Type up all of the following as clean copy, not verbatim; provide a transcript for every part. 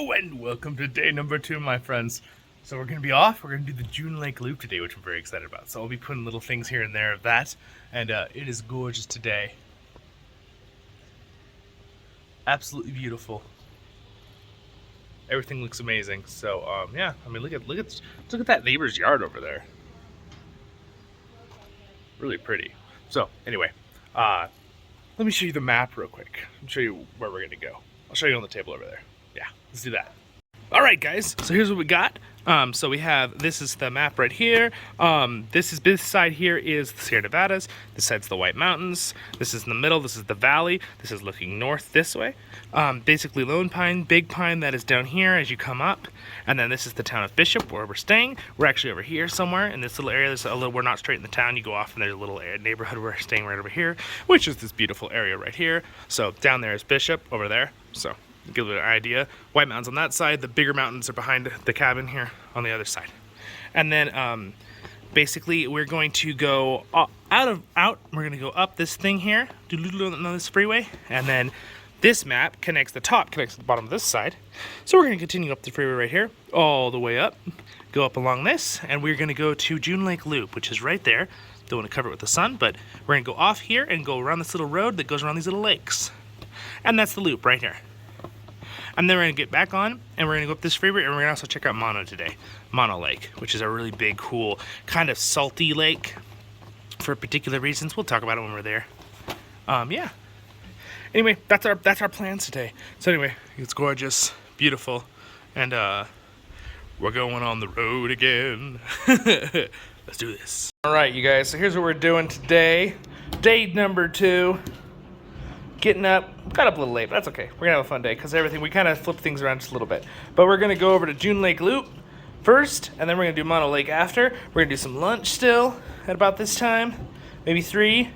Hello and welcome to day number 2, my friends. So we're going to be off. We're going to do the June Lake Loop today, which I'm very excited about. So I'll be putting little things here and there of that. And it is gorgeous today. Absolutely beautiful. Everything looks amazing. So yeah, I mean look at that neighbor's yard over there. Really pretty. So anyway, let me show you the map real quick. I'll show you where we're going to go. I'll show you on the table over there. Yeah, let's do that. All right, guys. So here's what we got. So we have, this is the map right here. This side here is the Sierra Nevadas. This side's the White Mountains. This is in the middle. This is the valley. This is looking north this way. Basically Lone Pine, Big Pine, that is down here as you come up. And then this is the town of Bishop where we're staying. We're actually over here somewhere in this little area. There's a little, we're not straight in the town. You go off and there's a little neighborhood. We're staying right over here, which is this beautiful area right here. So down there is Bishop over there. So give you an idea. White Mountains on that side. The bigger mountains are behind the cabin here on the other side. And then basically we're going to go out. We're going to go up this thing here, on this freeway, and then this map connects the bottom of this side. So we're going to continue up the freeway right here, all the way up, go up along this, and we're going to go to June Lake Loop, which is right there. Don't want to cover it with the sun, but we're going to go off here and go around this little road that goes around these little lakes. And that's the loop right here. And then we're going to get back on, and we're going to go up this freeway, and we're going to also check out Mono today. Mono Lake, which is a really big, cool, kind of salty lake for particular reasons. We'll talk about it when we're there. Yeah. Anyway, that's our plans today. So anyway, it's gorgeous, beautiful, and we're going on the road again. Let's do this. All right, you guys, so here's what we're doing today. Day number 2. Getting up, got up a little late, but that's okay. We're gonna have a fun day because we kind of flip things around just a little bit. But we're gonna go over to June Lake Loop first, and then we're gonna do Mono Lake after. We're gonna do some lunch still at about this time, maybe 3. Then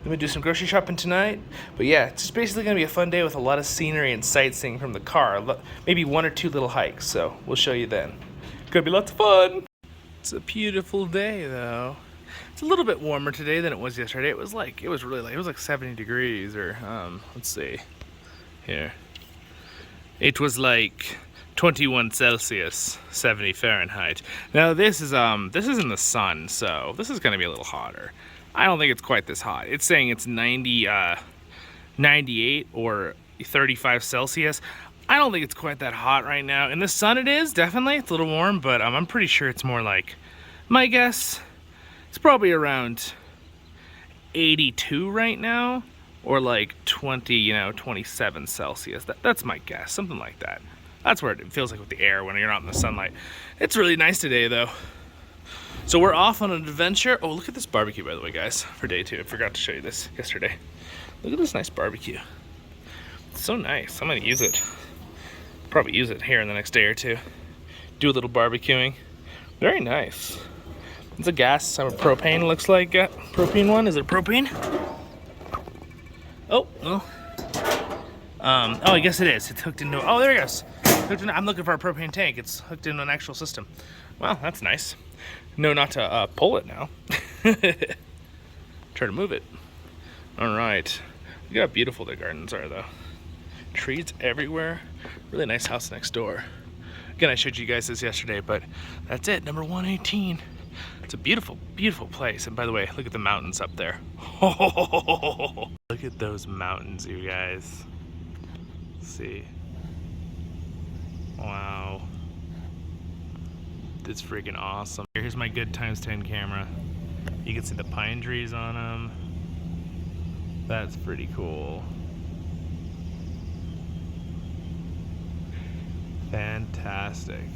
we'll do some grocery shopping tonight. But yeah, it's just basically gonna be a fun day with a lot of scenery and sightseeing from the car. Maybe 1 or 2 little hikes, so we'll show you then. Gonna be lots of fun. It's a beautiful day though. It's a little bit warmer today than it was yesterday. It was like 70 degrees, or let's see here. It was like 21 Celsius, 70 Fahrenheit. Now this is in the sun, so this is gonna be a little hotter. I don't think it's quite this hot. It's saying it's 98 or 35 Celsius. I don't think it's quite that hot right now. In the sun it is, definitely. It's a little warm, but I'm pretty sure it's more like, my guess, it's probably around 82 right now, or like 27 Celsius. That's my guess, something like that. That's where it feels like with the air when you're out in the sunlight. It's really nice today though. So we're off on an adventure. Oh, look at this barbecue, by the way, guys, for day 2. I forgot to show you this yesterday. Look at this nice barbecue. It's so nice. I'm gonna use it. Probably use it here in the next day or 2. Do a little barbecuing. Very nice. It's a gas, or propane, looks like. Propane one, is it propane? Oh, well. Oh, I guess it is. It's hooked into, oh, there it goes. I'm looking for a propane tank. It's hooked into an actual system. Well, that's nice. No, not to pull it now. Try to move it. All right. Look how beautiful their gardens are, though. Trees everywhere. Really nice house next door. Again, I showed you guys this yesterday, but that's it, number 118. It's a beautiful, beautiful place. And by the way, look at the mountains up there. Look at those mountains, you guys. Let's see. Wow. That's freaking awesome. Here's my good ×10 camera. You can see the pine trees on them. That's pretty cool. Fantastic.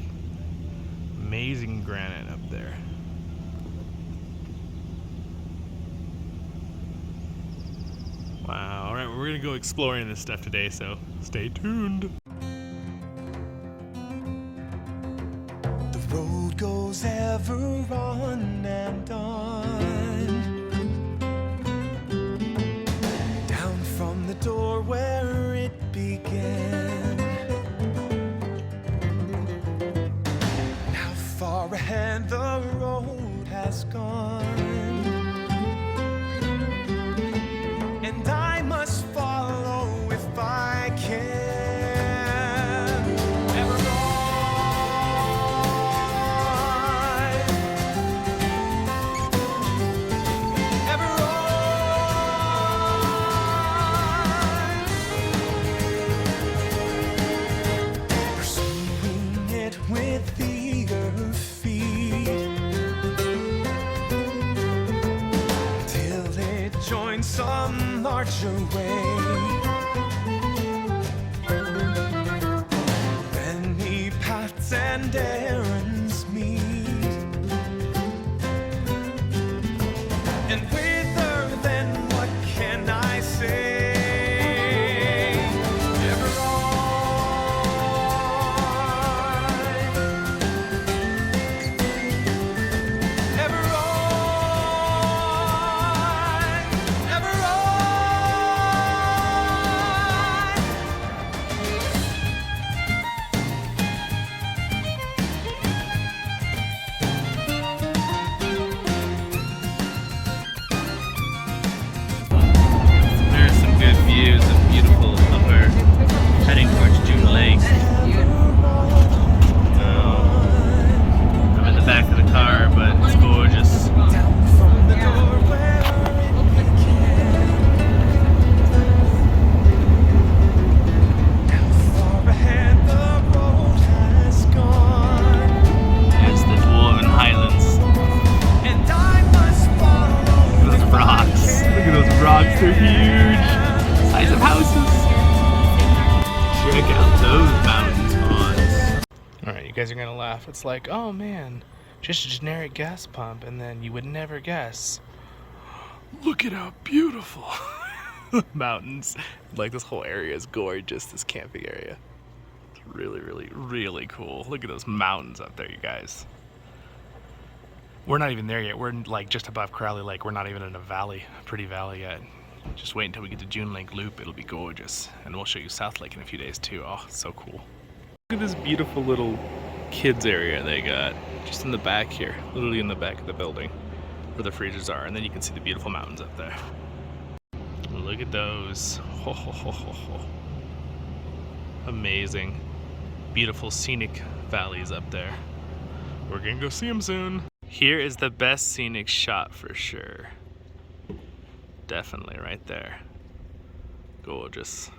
Amazing granite up there. Wow, alright, we're gonna go exploring this stuff today, so stay tuned. The road goes ever on and on, down from the door where it began. How far ahead the road has gone, and I must follow if I can. Ever your way. Many paths and errands meet, and whither then what can I say? Ever on, ever on, ever on. There's some good views of beautiful upper heading towards June Lake. I'm in the back of the car, but it's gorgeous. Down from the door where it began. How far ahead the road has gone, It's the Dwarven Highlands. and I must follow Look at those rocks. Look at those rocks, they're huge. Size of houses. Check out those mountain spots. Alright, you guys are gonna laugh. It's like, oh man, just a generic gas pump, and then you would never guess. Look at how beautiful. Mountains. Like, this whole area is gorgeous, this camping area. It's really, really, really cool. Look at those mountains up there, you guys. We're not even there yet. We're like just above Crowley Lake. We're not even in a valley, a pretty valley yet. Just wait until we get to June Lake Loop. It'll be gorgeous. And we'll show you South Lake in a few days too. Oh, it's so cool. Look at this beautiful little kids area they got just in the back here, literally in the back of the building where the freezers are. And then you can see the beautiful mountains up there. Look at those. Ho, ho, ho, ho, ho. Amazing. Beautiful scenic valleys up there. We're gonna go see them soon. Here is the best scenic shot for sure. Definitely right there. Gorgeous.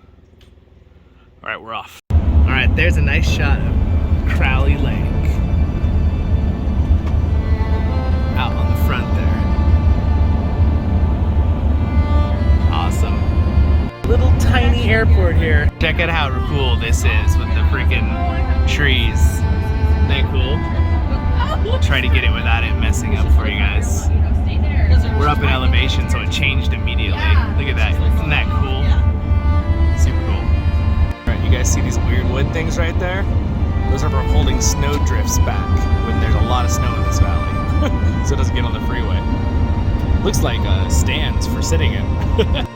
All right, we're off. All right, there's a nice shot of Crowley Lake. Out on the front there. Awesome. Little tiny airport here. Check out how cool this is with the freaking trees. Isn't that cool? We'll try to get it without it messing up for you guys. We're up in elevation, so it changed immediately. Look at that. Isn't that cool? Super cool. Alright, you guys see these weird wood things right there? Those are for holding snow drifts back when there's a lot of snow in this valley. So it doesn't get on the freeway. Looks like stands for sitting in.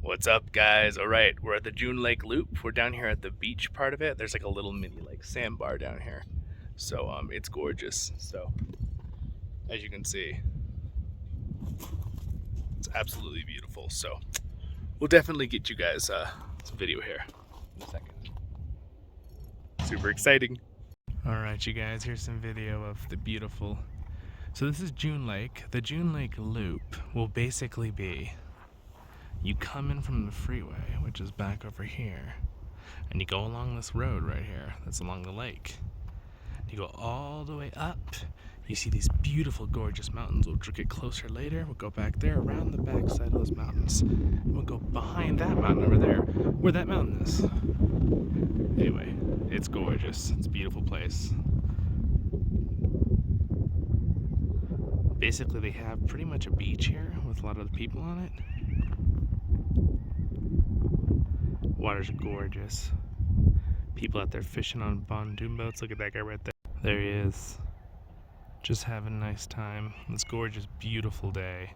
What's up, guys? All right, we're at the June Lake Loop. We're down here at the beach part of it. There's like a little mini like sandbar down here. So it's gorgeous. So as you can see, it's absolutely beautiful. So we'll definitely get you guys some video here in a second. Super exciting. All right, you guys, here's some video of the beautiful So this is June Lake. The June Lake Loop will basically be, you come in from the freeway, which is back over here, and you go along this road right here that's along the lake. You go all the way up. You see these beautiful, gorgeous mountains. We'll get closer later. We'll go back there, around the back side of those mountains. And we'll go behind that mountain over there, where that mountain is. Anyway, it's gorgeous. It's a beautiful place. Basically, they have pretty much a beach here with a lot of the people on it. Waters are gorgeous. People out there fishing on pontoon boats. Look at that guy right there. There he is. Just having a nice time. This gorgeous, beautiful day.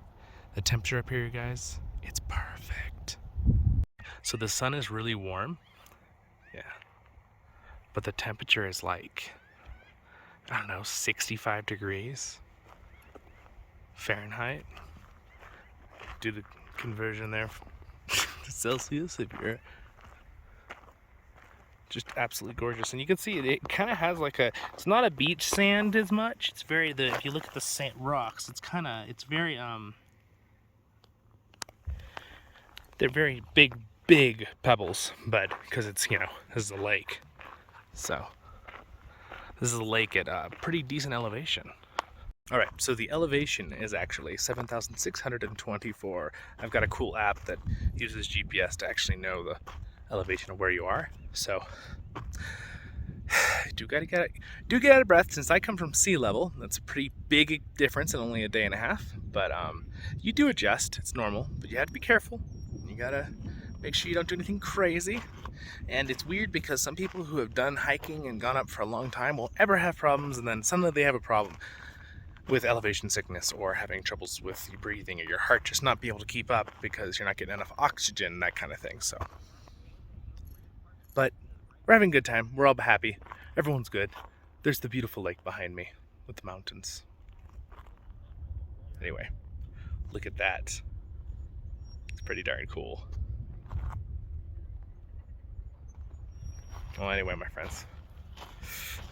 The temperature up here, you guys, it's perfect. So the sun is really warm. Yeah. But the temperature is like, I don't know, 65 degrees Fahrenheit. Do the conversion there to Celsius if you're just absolutely gorgeous. And you can see it kind of has like a, it's not a beach sand as much. It's very, if you look at the sand rocks, it's very, they're very big pebbles, but because it's, you know, this is a lake. So this is a lake at a pretty decent elevation. All right, so the elevation is actually 7,624. I've got a cool app that uses GPS to actually know the elevation of where you are. So do get out of breath since I come from sea level. That's a pretty big difference in only a day and a half. But you do adjust. It's normal, but you have to be careful. You gotta make sure you don't do anything crazy. And it's weird because some people who have done hiking and gone up for a long time won't ever have problems, and then suddenly they have a problem with elevation sickness or having troubles with your breathing or your heart just not be able to keep up because you're not getting enough oxygen, that kind of thing. So, but we're having a good time. We're all happy. Everyone's good. There's the beautiful lake behind me with the mountains. Anyway, look at that. It's pretty darn cool. Well, anyway, my friends,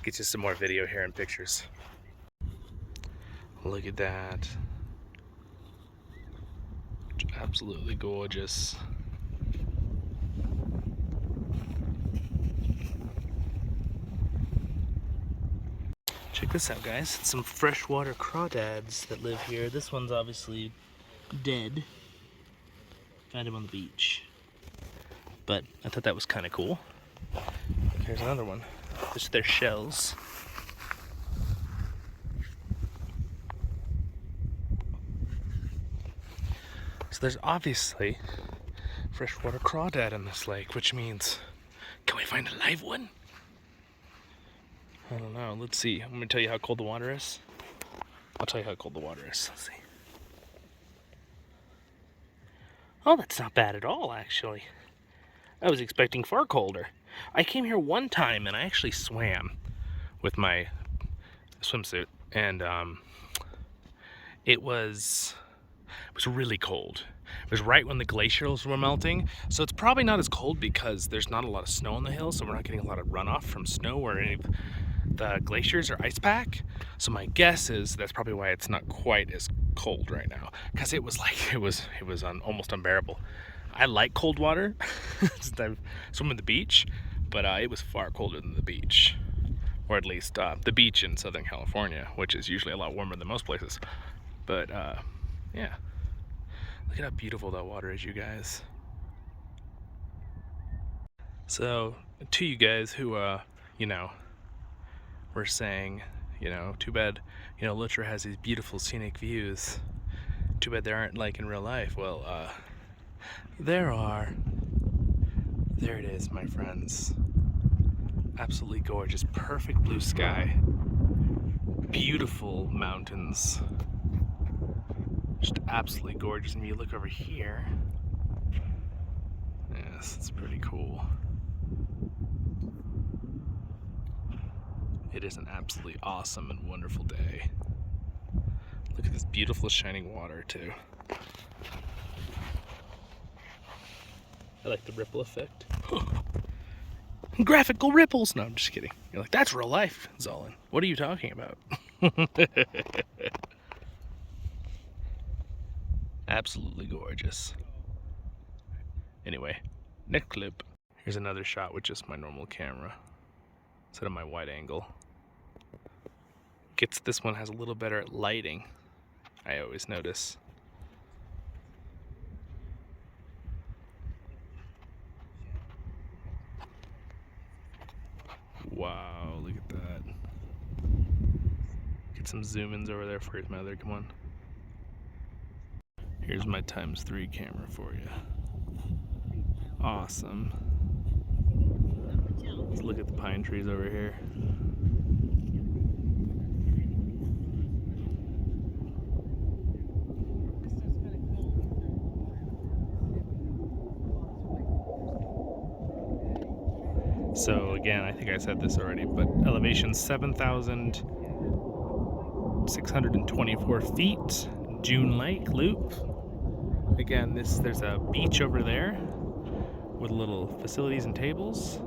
get you some more video here and pictures. Look at that. Absolutely gorgeous. Check this out, guys. Some freshwater crawdads that live here. This one's obviously dead. Found him on the beach. But I thought that was kind of cool. Here's another one. Just their shells. So there's obviously freshwater crawdad in this lake, which means, can we find a live one? I don't know. Let's see. I'm going to tell you how cold the water is. I'll tell you how cold the water is. Let's see. Oh, that's not bad at all, actually. I was expecting far colder. I came here one time and I actually swam with my swimsuit, and it was really cold. It was right when the glaciers were melting, so it's probably not as cold because there's not a lot of snow on the hill, so we're not getting a lot of runoff from snow or any of the glaciers or ice pack. So my guess is that's probably why it's not quite as cold right now, because it was almost unbearable. I like cold water since I swim at the beach, but it was far colder than the beach, or at least the beach in Southern California, which is usually a lot warmer than most places. But yeah, look at how beautiful that water is, you guys. So to you guys who you know, were saying, you know, too bad, you know, LOTRO has these beautiful scenic views, too bad they aren't like in real life. Well, there it is, my friends. Absolutely gorgeous, perfect blue sky, beautiful mountains, just absolutely gorgeous. And you look over here, yes, it's pretty cool. It is an absolutely awesome and wonderful day. Look at this beautiful shining water too. I like the ripple effect. Graphical ripples! No, I'm just kidding. You're like, that's real life, Zollin. What are you talking about? absolutely gorgeous. Anyway, next clip. Here's another shot with just my normal camera instead of my wide angle. This one has a little better lighting, I always notice. Wow, look at that. Get some zoom-ins over there for you, Mother, come on. Here's my ×3 camera for you. Awesome. Let's look at the pine trees over here. So again, I think I said this already, but elevation 7,624 feet, June Lake Loop. Again, there's a beach over there with little facilities and tables.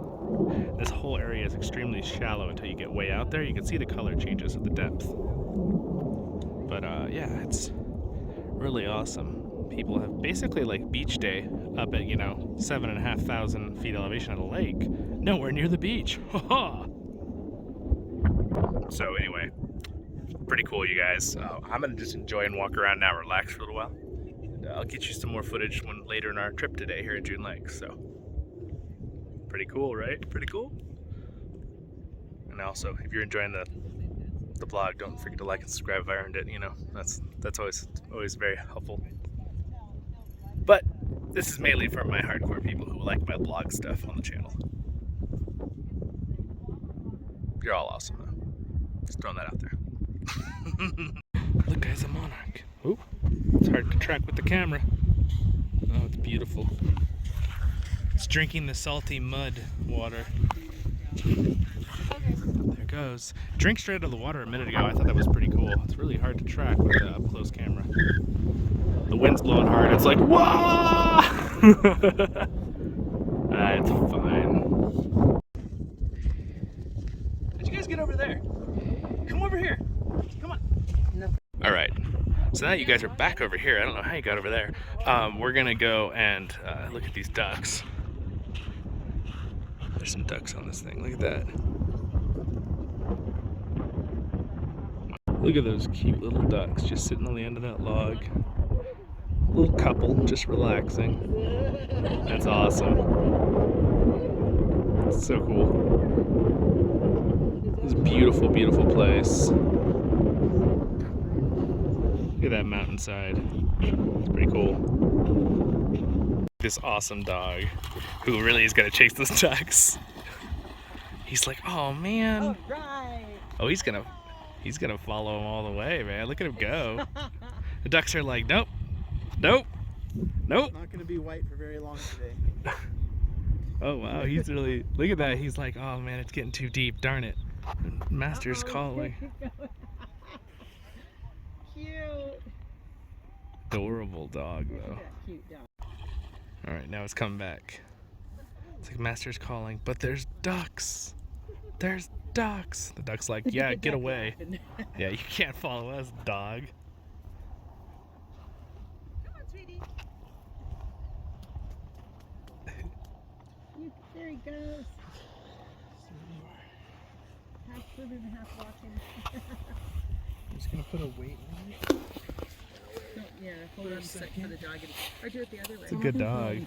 This whole area is extremely shallow until you get way out there. You can see the color changes at the depth. But yeah, it's really awesome. People have basically like beach day up at, 7,500 feet elevation of the lake. Nowhere near the beach. So anyway, pretty cool, you guys. I'm gonna just enjoy and walk around now, relax for a little while. And, I'll get you some more footage later in our trip today here at June Lake. So pretty cool, right? Pretty cool. And also, if you're enjoying the vlog, don't forget to like and subscribe if I earned it. That's always very helpful. But this is mainly for my hardcore people who like my vlog stuff on the channel. You're all awesome though. Just throwing that out there. Look guys, a monarch. Ooh, it's hard to track with the camera. Oh, it's beautiful. It's drinking the salty mud water. There it goes. Drink straight out of the water a minute ago. I thought that was pretty cool. It's really hard to track with the up close camera. The wind's blowing hard. It's like, whoa! It's fine. How'd you guys get over there? Come over here. Come on. No. All right. So now you guys are back over here. I don't know how you got over there. We're gonna go and look at these ducks. There's some ducks on this thing. Look at that. Look at those cute little ducks just sitting on the end of that log. Little couple just relaxing. That's awesome. It's so cool. It's a beautiful, beautiful place. Look at that mountainside. It's pretty cool. This awesome dog who really is gonna chase those ducks. He's like, oh man. All right. Oh, he's gonna follow him all the way, man. Look at him go. The ducks are like, nope, nope, nope. Not gonna be white for very long today. Oh wow, he's really, look at that. He's like, oh man, it's getting too deep, darn it. Master's calling. Cute. Adorable dog though. Cute dog. All right, now it's coming back. It's like Master's calling, but there's ducks. There's ducks. The duck's like, yeah, get away. Yeah, you can't follow us, dog. Come on, sweetie. There he goes. Half swimming, half walking. I'm just gonna put a weight on it. Yeah, hold on a sec for the dog. Or do it the other way. It's a good dog.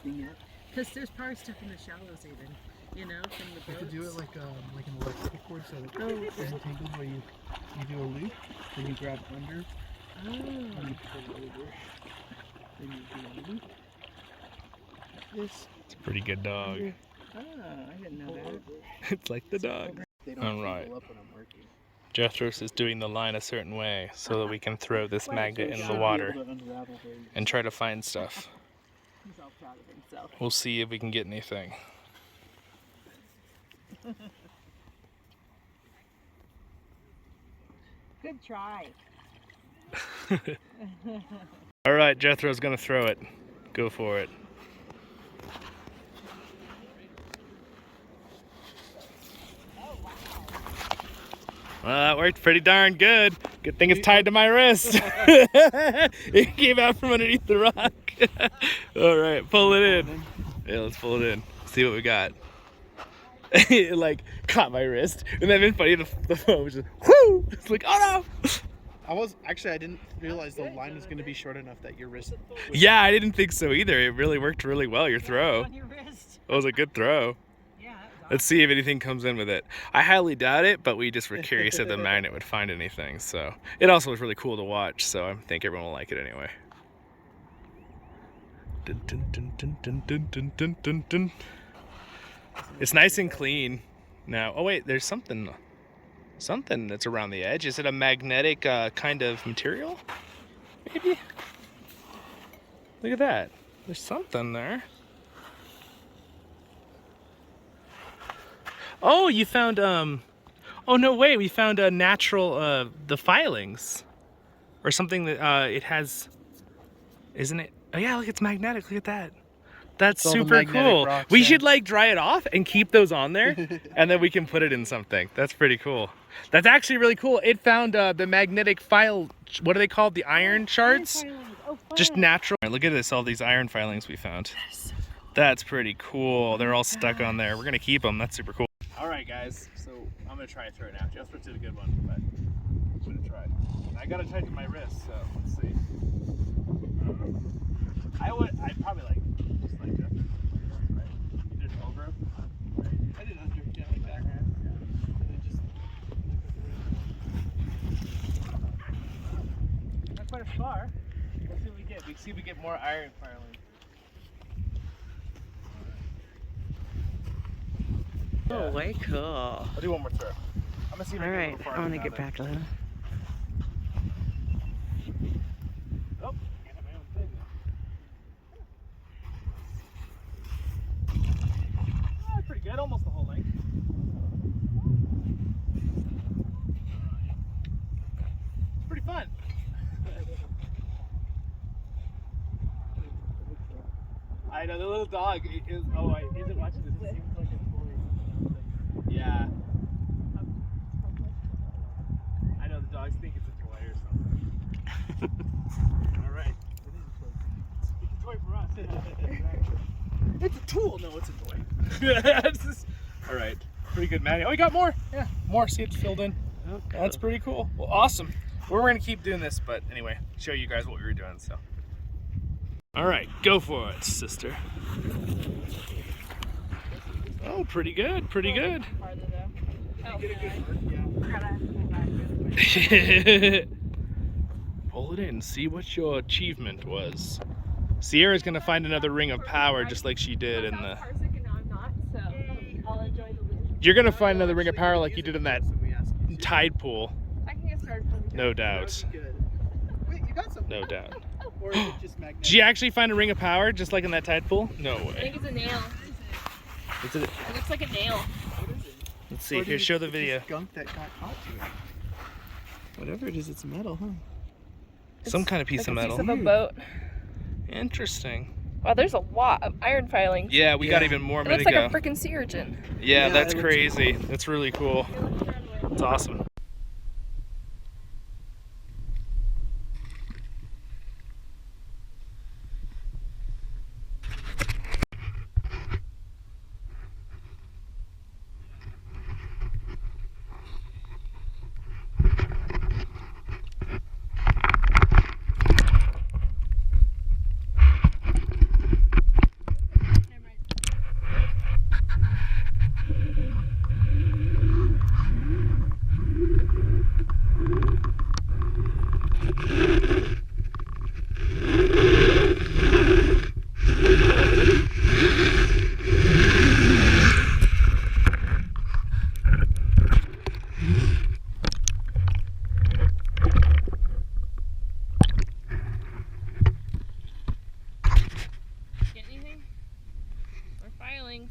Because there's probably stuff in the shallows even, from the You have boats. to do it like an electrical cord so it isn't tangled where you do a loop, then you grab under, and you pull it over, then you do a loop. This. It's a pretty good dog. Oh, I didn't know that. It's like the dog. They don't All right. tangle up when I'm working. Jethros is doing the line a certain way so that we can throw this magnet in the water and try to find stuff. He's all proud of himself. We'll see if we can get anything. Good try. All right, Jethro's gonna throw it. Go for it. Well, that worked pretty darn good. Good thing it's tied to my wrist. It came out from underneath the rock. All right, pull it in. Yeah, let's pull it in. See what we got. It like caught my wrist, and then it's funny. The phone was just whoo. It's like, oh no. I didn't realize the line was going to be short enough that your wrist. Yeah, I didn't think so either. It really worked really well. Your throw. On your wrist. It was a good throw. Yeah. Let's see if anything comes in with it. I highly doubt it, but we just were curious if the magnet would find anything. So it also was really cool to watch. So I think everyone will like it anyway. Dun, dun, dun, dun, dun, dun, dun, dun, dun, dun. It's nice and clean now. Oh wait, there's something that's around the edge. Is it a magnetic kind of material? Maybe. Look at that. There's something there. Oh, you found oh no way, we found a natural the filings or something that it has, isn't it? Oh yeah, look, it's magnetic. Look at that. That's all the super magnetic cool. rocks, We yeah. should like dry it off and keep those on there, and then we can put it in something. That's pretty cool. That's actually really cool. It found the magnetic file. What are they called? The iron shards? Just natural. Look at this. All these iron filings we found. That's pretty cool. They're all stuck on there. We're gonna keep them. That's super cool. All right, guys. So I'm gonna try to throw it now. Jasper did a good one, but I'm gonna try. I got it tied to my wrist, so let's see. I'd probably like just like this. Right? You did over. I did under, yeah, like that. And then just. Not quite as far. Let's see what we get. We see if we get more iron filing. Oh, way cool. I'll do one more throw. I'm gonna see if I All can right, I'm gonna get back to that. Oh, I got my own thing now. Oh, pretty good. Almost the whole length. It's pretty fun. I know the little dog is. Oh, I isn't watching this. It seems like a toy. Yeah. I know the dogs think it's a toy or something. All right. It's a toy for us. It's a tool. No, it's a toy. All right. Pretty good, Maddie. Oh, we got more. Yeah, more. See, it's filled in. Oh, That's pretty cool. Well, awesome. We're gonna keep doing this, but anyway, show you guys what we were doing. So. All right, go for it, sister. Oh, pretty good, pretty good. Pull it in, see what your achievement was. Sierra's gonna find another ring of power just like she did in the... You're gonna find another ring of power like you did in that tide pool. I can get started. No doubt. Good. Wait, you got something? No doubt. Or is it just magnetic? Did you actually find a ring of power just like in that tide pool? No I way. think it's a nail. Is it? It looks like a nail. Let's see, Or here, did show it- the it's video. just gunk that got caught to it. Whatever it is, it's metal, huh? Some kind of piece of metal. Piece of a boat. Interesting. Wow, there's a lot of iron filings. Yeah, we got Yeah. even more a It looks minute like ago. a freaking sea urchin. Yeah, Yeah, that's it looks crazy. That's really cool. It's awesome. Get anything? Or filings.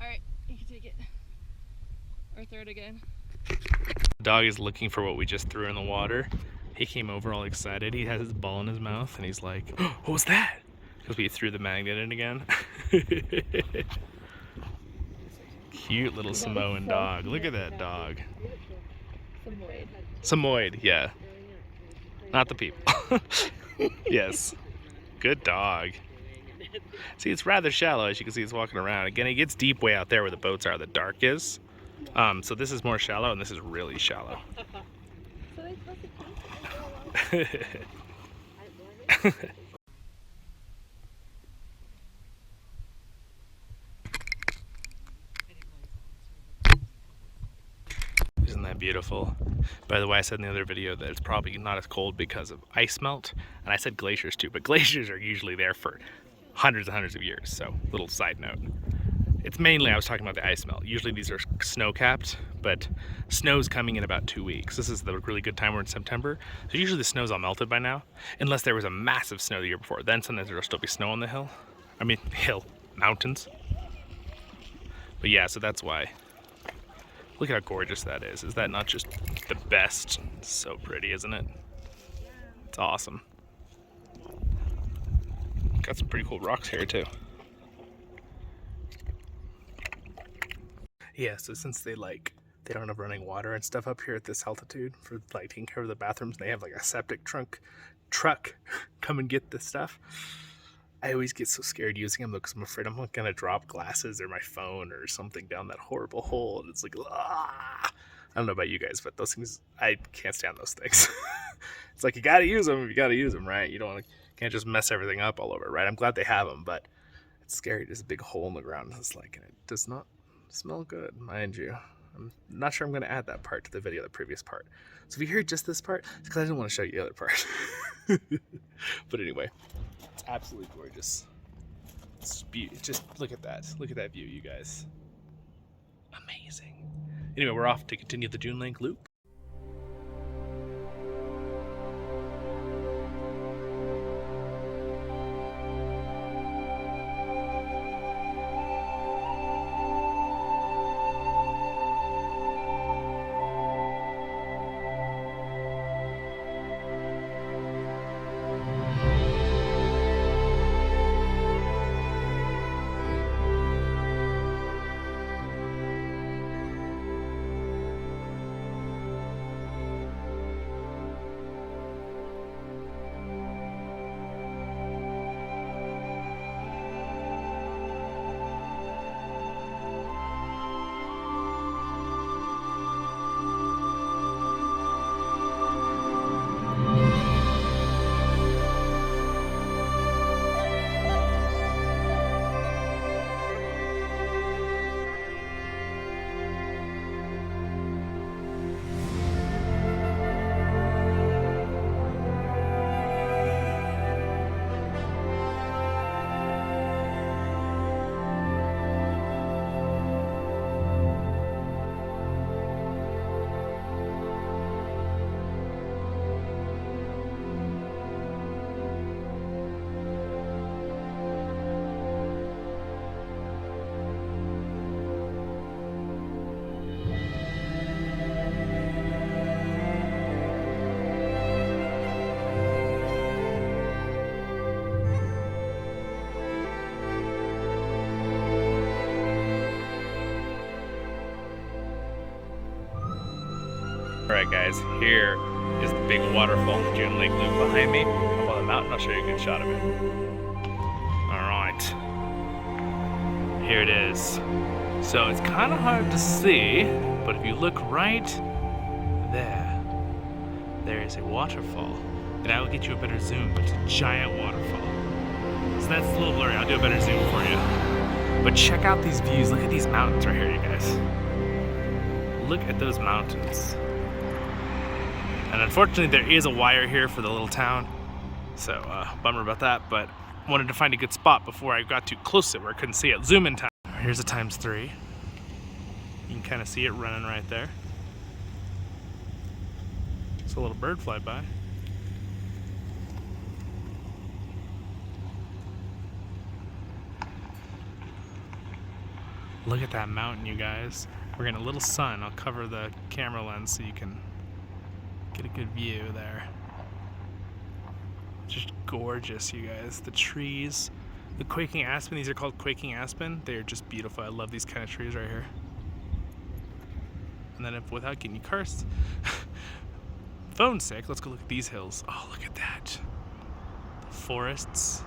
Alright, you can take it. Or throw it again. The dog is looking for what we just threw in the water. He came over all excited. He has his ball in his mouth and he's like, oh, what was that? Because we threw the magnet in again. Cute little Samoan dog. Look at that dog. Samoyed, yeah. Not the people. Yes. Good dog. See, it's rather shallow, as you can see. It's walking around. Again, it gets deep way out there where the boats are, the dark is. So this is more shallow, and this is really shallow. Isn't that beautiful? By the way, I said in the other video that it's probably not as cold because of ice melt, and I said glaciers too, but glaciers are usually there for hundreds and hundreds of years, so little side note. It's mainly, I was talking about the ice melt. Usually these are snow-capped, but snow's coming in about 2 weeks. This is the really good time, we're in September, so usually the snow's all melted by now, unless there was a massive snow the year before. Then sometimes there'll still be snow on the hill. I mean, mountains. But yeah, so that's why. Look at how gorgeous that is. Is that not just the best? It's so pretty, isn't it? It's awesome. Got some pretty cool rocks here too. Yeah, so since they don't have running water and stuff up here at this altitude for taking care of the bathrooms, they have like a septic truck come and get this stuff. I always get so scared using them though, because I'm afraid I'm gonna drop glasses or my phone or something down that horrible hole, and it's like, ah! I don't know about you guys, but those things, I can't stand those things. It's like, you gotta use them if you gotta use them, right? You can't just mess everything up all over, right? I'm glad they have them, but it's scary. There's a big hole in the ground. It's like, and it does not smell good, mind you. I'm not sure I'm going to add that part to the video, the previous part. So if you hear just this part, it's because I didn't want to show you the other part. But anyway, it's absolutely gorgeous. It's just look at that. Look at that view, you guys. Amazing. Anyway, we're off to continue the Dune Lake loop. Alright guys, here is the big waterfall, the Dune Lake Loop behind me. Up on the mountain, I'll show you a good shot of it. Alright. Here it is. So it's kind of hard to see, but if you look right there, there is a waterfall. And I will get you a better zoom, but it's a giant waterfall. So that's a little blurry, I'll do a better zoom for you. But check out these views, look at these mountains right here, you guys. Look at those mountains. And unfortunately there is a wire here for the little town, so bummer about that, but wanted to find a good spot before I got too close to it where I couldn't see it. Zoom in time. Here's a ×3. You can kind of see it running right there. It's a little bird fly by. Look at that mountain, you guys. We're getting a little sun. I'll cover the camera lens so you can get a good view there. Just gorgeous, you guys. The trees, the quaking aspen, these are called quaking aspen. They're just beautiful. I love these kind of trees right here. And then if without getting you cursed, phone sick, let's go look at these hills. Oh, look at that. The forests.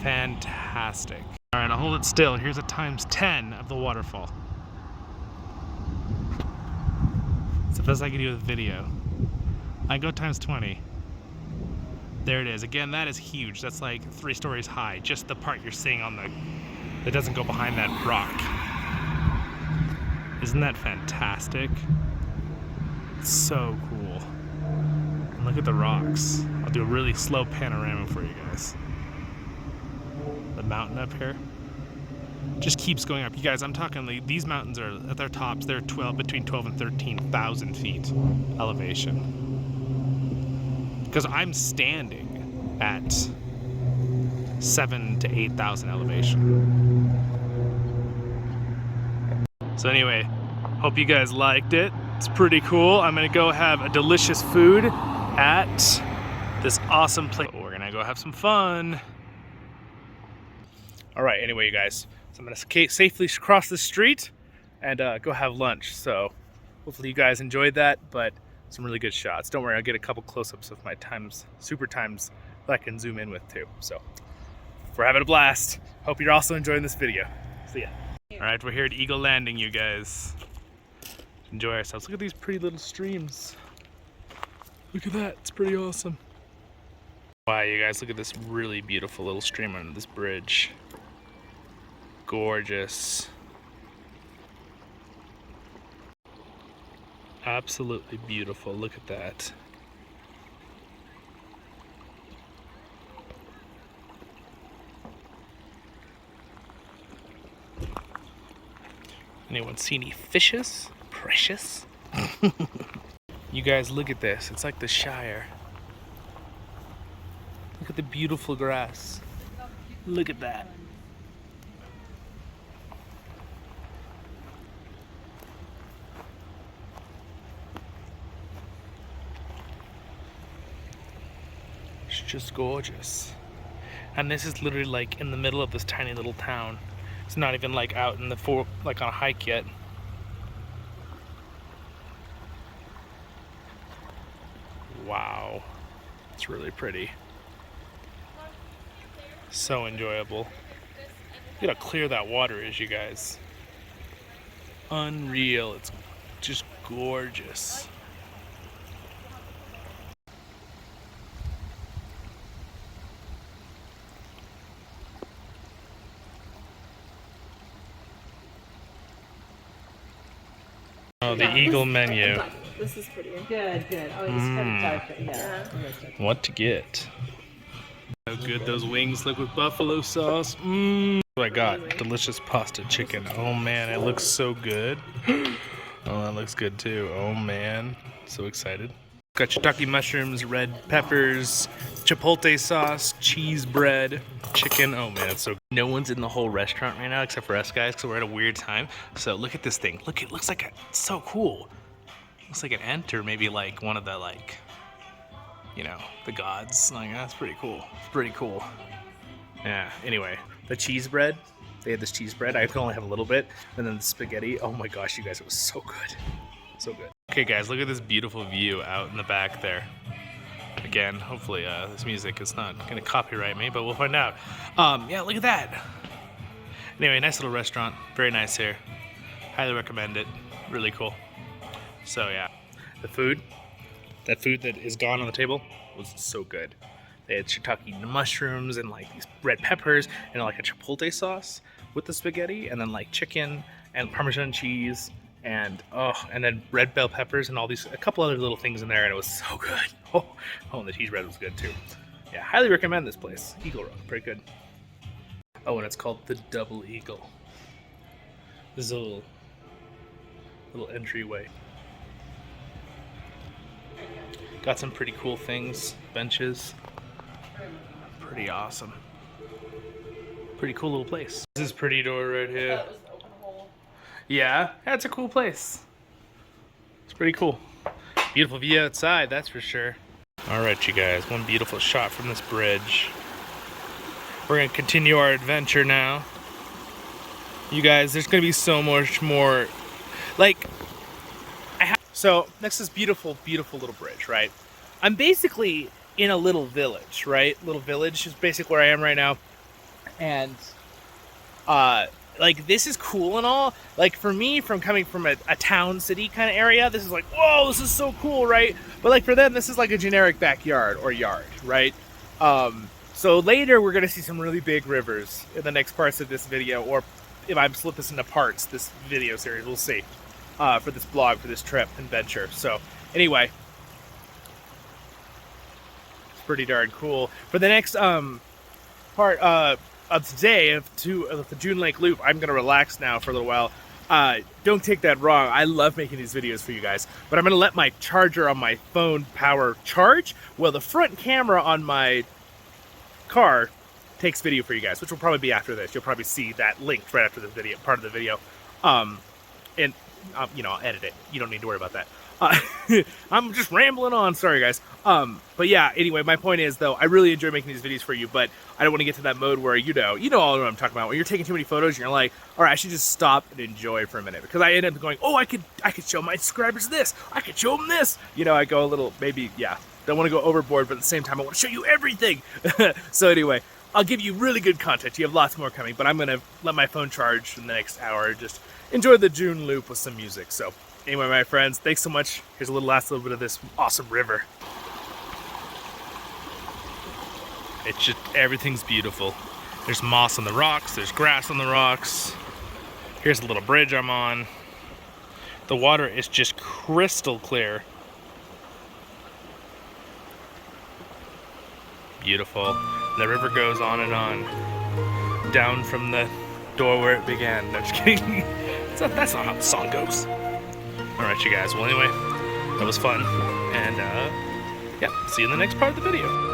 Fantastic. All right, I'll hold it still. Here's a ×10 of the waterfall. It's the best I can do with video. I go ×20. There it is. Again, that is huge. That's like 3 stories high. Just the part you're seeing on the, that doesn't go behind that rock. Isn't that fantastic? It's so cool. And look at the rocks. I'll do a really slow panorama for you guys. The mountain up here just keeps going up. You guys, I'm talking like these mountains are at their tops. They're between 12 and 13,000 feet elevation. Because I'm standing at 7,000 to 8,000 elevation. So anyway, hope you guys liked it. It's pretty cool. I'm gonna go have a delicious food at this awesome place. We're gonna go have some fun. All right, anyway, you guys, so I'm gonna safely cross the street and go have lunch. So hopefully you guys enjoyed that, but some really good shots. Don't worry, I'll get a couple close-ups of my super times that I can zoom in with too. So we're having a blast. Hope you're also enjoying this video. See ya. All right, we're here at Eagle Landing, you guys. Enjoy ourselves. Look at these pretty little streams. Look at that, it's pretty awesome. Wow, you guys, look at this really beautiful little stream under this bridge. Gorgeous. Absolutely beautiful. Look at that. Anyone see any fishes? Precious. You guys, look at this. It's like the Shire. Look at the beautiful grass. Look at that. It's just gorgeous. And this is literally like in the middle of this tiny little town. It's not even like out in the like on a hike yet. Wow. It's really pretty. So enjoyable. Look how clear that water is, you guys. Unreal. It's just gorgeous. Oh, the Eagle menu. This is pretty. Good, good. Oh, you just gotta type it. Yeah. What to get? How good those wings look with buffalo sauce. Mmm. I got delicious pasta chicken. Oh man, it looks so good. Oh, that looks good too. Oh man, so excited. Got shiitake mushrooms, red peppers, chipotle sauce, cheese bread, chicken. Oh man, it's so good. No one's in the whole restaurant right now except for us guys because we're at a weird time. So look at this thing. Look, it looks like it's so cool. Looks like an ant or maybe like one of the like, you know, the gods. Like that's pretty cool. It's pretty cool. Yeah. Anyway, the cheese bread. They had this cheese bread. I could only have a little bit, and then the spaghetti. Oh my gosh, you guys, it was so good. So good. Okay guys, look at this beautiful view out in the back there. Again, hopefully this music is not gonna copyright me, but we'll find out. Yeah, look at that. Anyway, nice little restaurant, very nice here. Highly recommend it, really cool. So yeah, the food, that food that is gone on the table was so good. They had shiitake mushrooms and like these red peppers and like a chipotle sauce with the spaghetti, and then like chicken and Parmesan cheese. And and then red bell peppers and all these, a couple other little things in there, and it was so good. Oh, and the cheese bread was good too. Yeah, highly recommend this place. Eagle Rock, pretty good. Oh, and it's called the Double Eagle. This is a little entryway. Got some pretty cool things, benches. Pretty awesome. Pretty cool little place. This is pretty door right here. Yeah, that's a cool place. It's pretty cool. Beautiful view outside, that's for sure. All right, you guys, one beautiful shot from this bridge. We're gonna continue our adventure now. You guys, there's gonna be so much more. Like, so next to this beautiful, beautiful little bridge, right? I'm basically in a little village, right? Little village is basically where I am right now. And like, this is cool and all. Like, for me, from coming from a town city kind of area, this is like, whoa, this is so cool, right? But like for them, this is like a generic backyard or yard, right? So later we're gonna see some really big rivers in the next parts of this video, or if I split this into parts, this video series, we'll see, for this blog, for this trip and venture. So anyway, it's pretty darn cool. For the next part of today, of the June Lake Loop, I'm gonna relax now for a little while. Don't take that wrong. I love making these videos for you guys, but I'm gonna let my charger on my phone power charge, while the front camera on my car takes video for you guys, which will probably be after this. You'll probably see that linked right after the video, part of the video. And you know, I'll edit it. You don't need to worry about that. I'm just rambling on. Sorry, guys. But yeah, anyway, my point is, though, I really enjoy making these videos for you, but I don't want to get to that mode where, you know all what I'm talking about, when you're taking too many photos and you're like, all right, I should just stop and enjoy for a minute, because I end up going, oh, I could show my subscribers this. I could show them this. You know, I go a little, maybe, yeah, don't want to go overboard, but at the same time, I want to show you everything. So anyway, I'll give you really good content. You have lots more coming, but I'm going to let my phone charge in the next hour. Just enjoy the June Loop with some music. So anyway, my friends, thanks so much. Here's a last little bit of this awesome river. It's just, everything's beautiful. There's moss on the rocks. There's grass on the rocks. Here's a little bridge I'm on. The water is just crystal clear. Beautiful. The river goes on and on, down from the door where it began. No, just kidding. That's not how the song goes. All right, you guys. Well, anyway, that was fun, and yeah, see you in the next part of the video.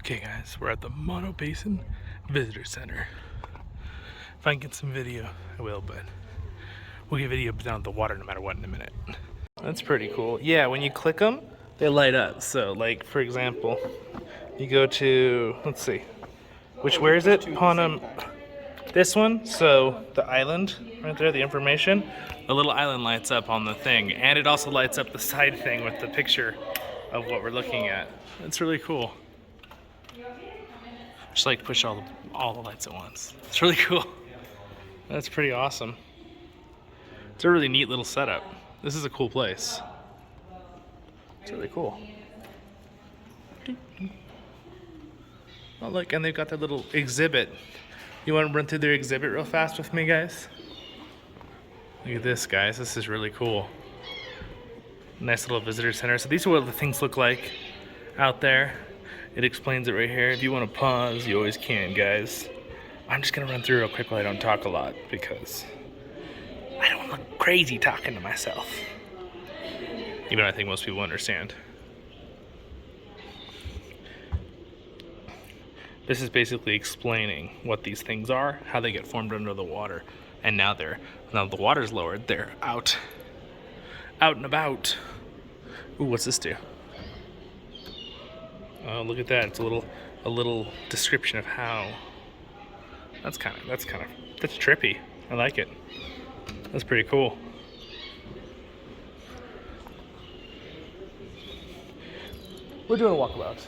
Okay guys, we're at the Basin Visitor Center. If I can get some video, I will, but we'll get video down at the water no matter what in a minute. That's pretty cool. Yeah, when you click them, they light up. So like, for example, you go to, let's see, where is it? This one, so the island right there, the information, the little island lights up on the thing, and it also lights up the side thing with the picture of what we're looking at. That's really cool. Just like push all the lights at once. It's really cool. That's pretty awesome. It's a really neat little setup. This is a cool place. It's really cool. Oh look, and they've got their little exhibit. You want to run through their exhibit real fast with me, guys? Look at this, guys. This is really cool. Nice little visitor center. So these are what the things look like out there. It explains it right here. If you want to pause, you always can, guys. I'm just going to run through real quick while I don't talk a lot because I don't look crazy talking to myself. Even though I think most people understand. This is basically explaining what these things are, how they get formed under the water. And now the water's lowered, they're out and about. Ooh, what's this do? Oh, look at that. It's a little description of how. That's trippy. I like it. That's pretty cool. We're doing a walkabout.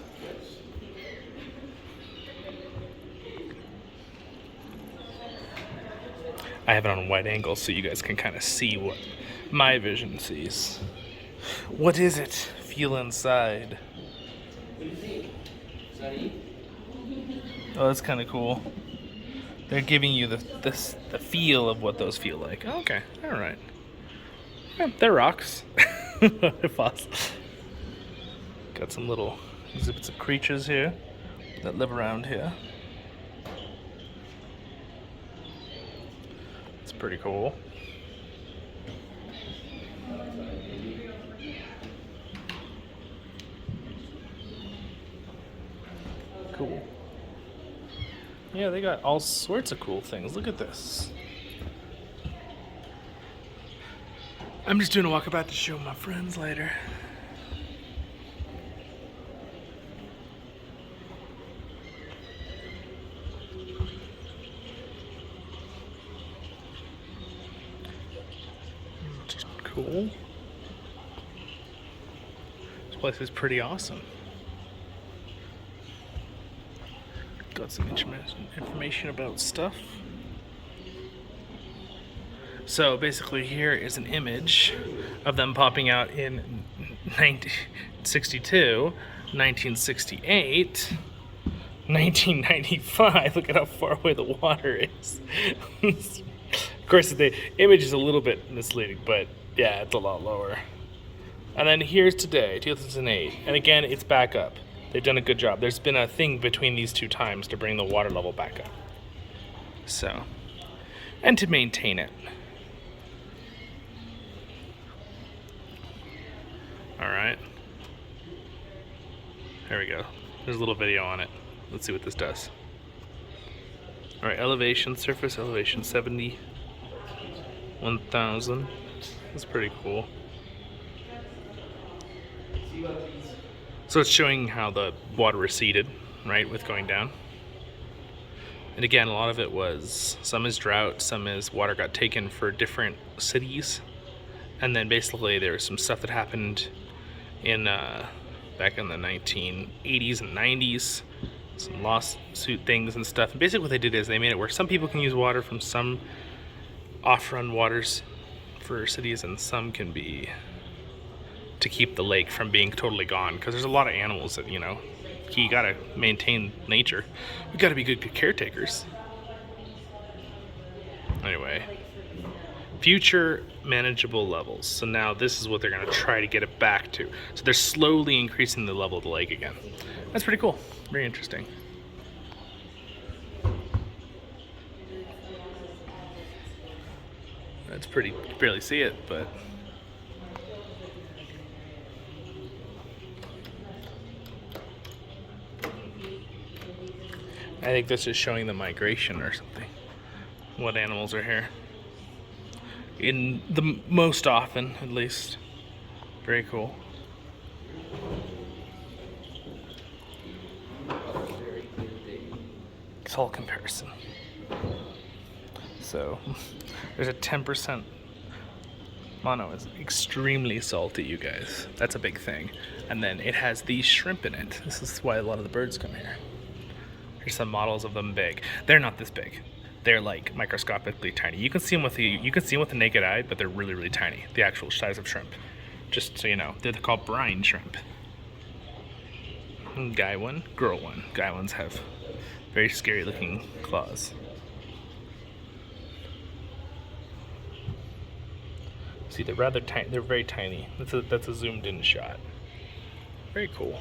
I have it on a wide angle so you guys can kind of see what my vision sees. What is it? Feel inside. Oh, that's kind of cool. They're giving you the feel of what those feel like. Okay, all right. Yeah, they're rocks. They're fossils. Got some little exhibits of creatures here that live around here. It's pretty cool. Cool. Yeah, they got all sorts of cool things. Look at this. I'm just doing a walkabout to show my friends later. Just cool. This place is pretty awesome. Got some information about stuff. So basically here is an image of them popping out in 1962, 1968, 1995. Look at how far away the water is. Of course, the image is a little bit misleading, but yeah, it's a lot lower. And then here's today, 2008. And again, it's back up. They've done a good job. There's been a thing between these two times to bring the water level back up. So, and to maintain it. All right. There we go. There's a little video on it. Let's see what this does. All right, elevation, surface elevation, 71,000. That's pretty cool. So it's showing how the water receded, right, with going down. And again, a lot of it was, some is drought, some is water got taken for different cities. And then basically there was some stuff that happened in back in the 1980s and 90s, some lawsuit things and stuff. And basically what they did is they made it where some people can use water from some off-run waters for cities and some can be to keep the lake from being totally gone, because there's a lot of animals that, you know, you gotta maintain nature. We gotta be good caretakers. Anyway, future manageable levels. So now this is what they're gonna try to get it back to. So they're slowly increasing the level of the lake again. That's pretty cool. Very interesting. That's pretty, you can barely see it, but I think this is showing the migration or something. What animals are here. In the most often, at least. Very cool. It's all comparison. So, there's a 10% mono is extremely salty, you guys. That's a big thing. And then it has these shrimp in it. This is why a lot of the birds come here. Here's some models of them big. They're not this big. They're like microscopically tiny. You can see them with the naked eye, but they're really, really tiny. The actual size of shrimp. Just so you know, they're called brine shrimp. Guy one, girl one. Guy ones have very scary looking claws. See, they're rather tiny. They're very tiny. That's a zoomed in shot. Very cool.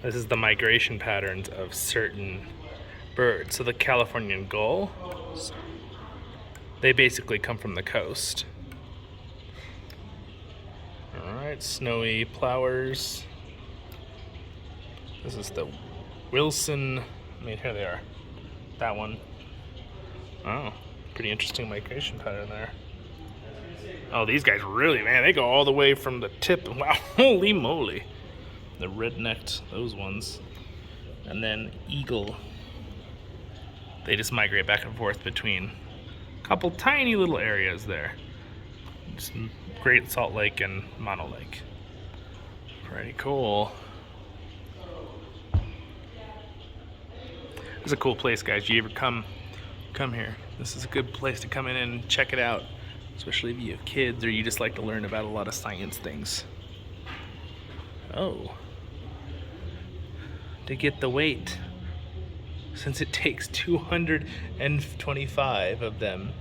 This is the migration patterns of certain birds. So the Californian gulls, they basically come from the coast. Alright, snowy plowers. This is the Wilson, I mean, here they are. That one. Oh, pretty interesting migration pattern there. Oh, these guys really, man, they go all the way from the tip. Wow, holy moly. The red-necked, those ones. And then eagle. They just migrate back and forth between a couple tiny little areas there. Just Great Salt Lake and Mono Lake. Pretty cool. It's a cool place, guys. You ever come here? This is a good place to come in and check it out, especially if you have kids or you just like to learn about a lot of science things. Oh. To get the weight, since it takes 225 of them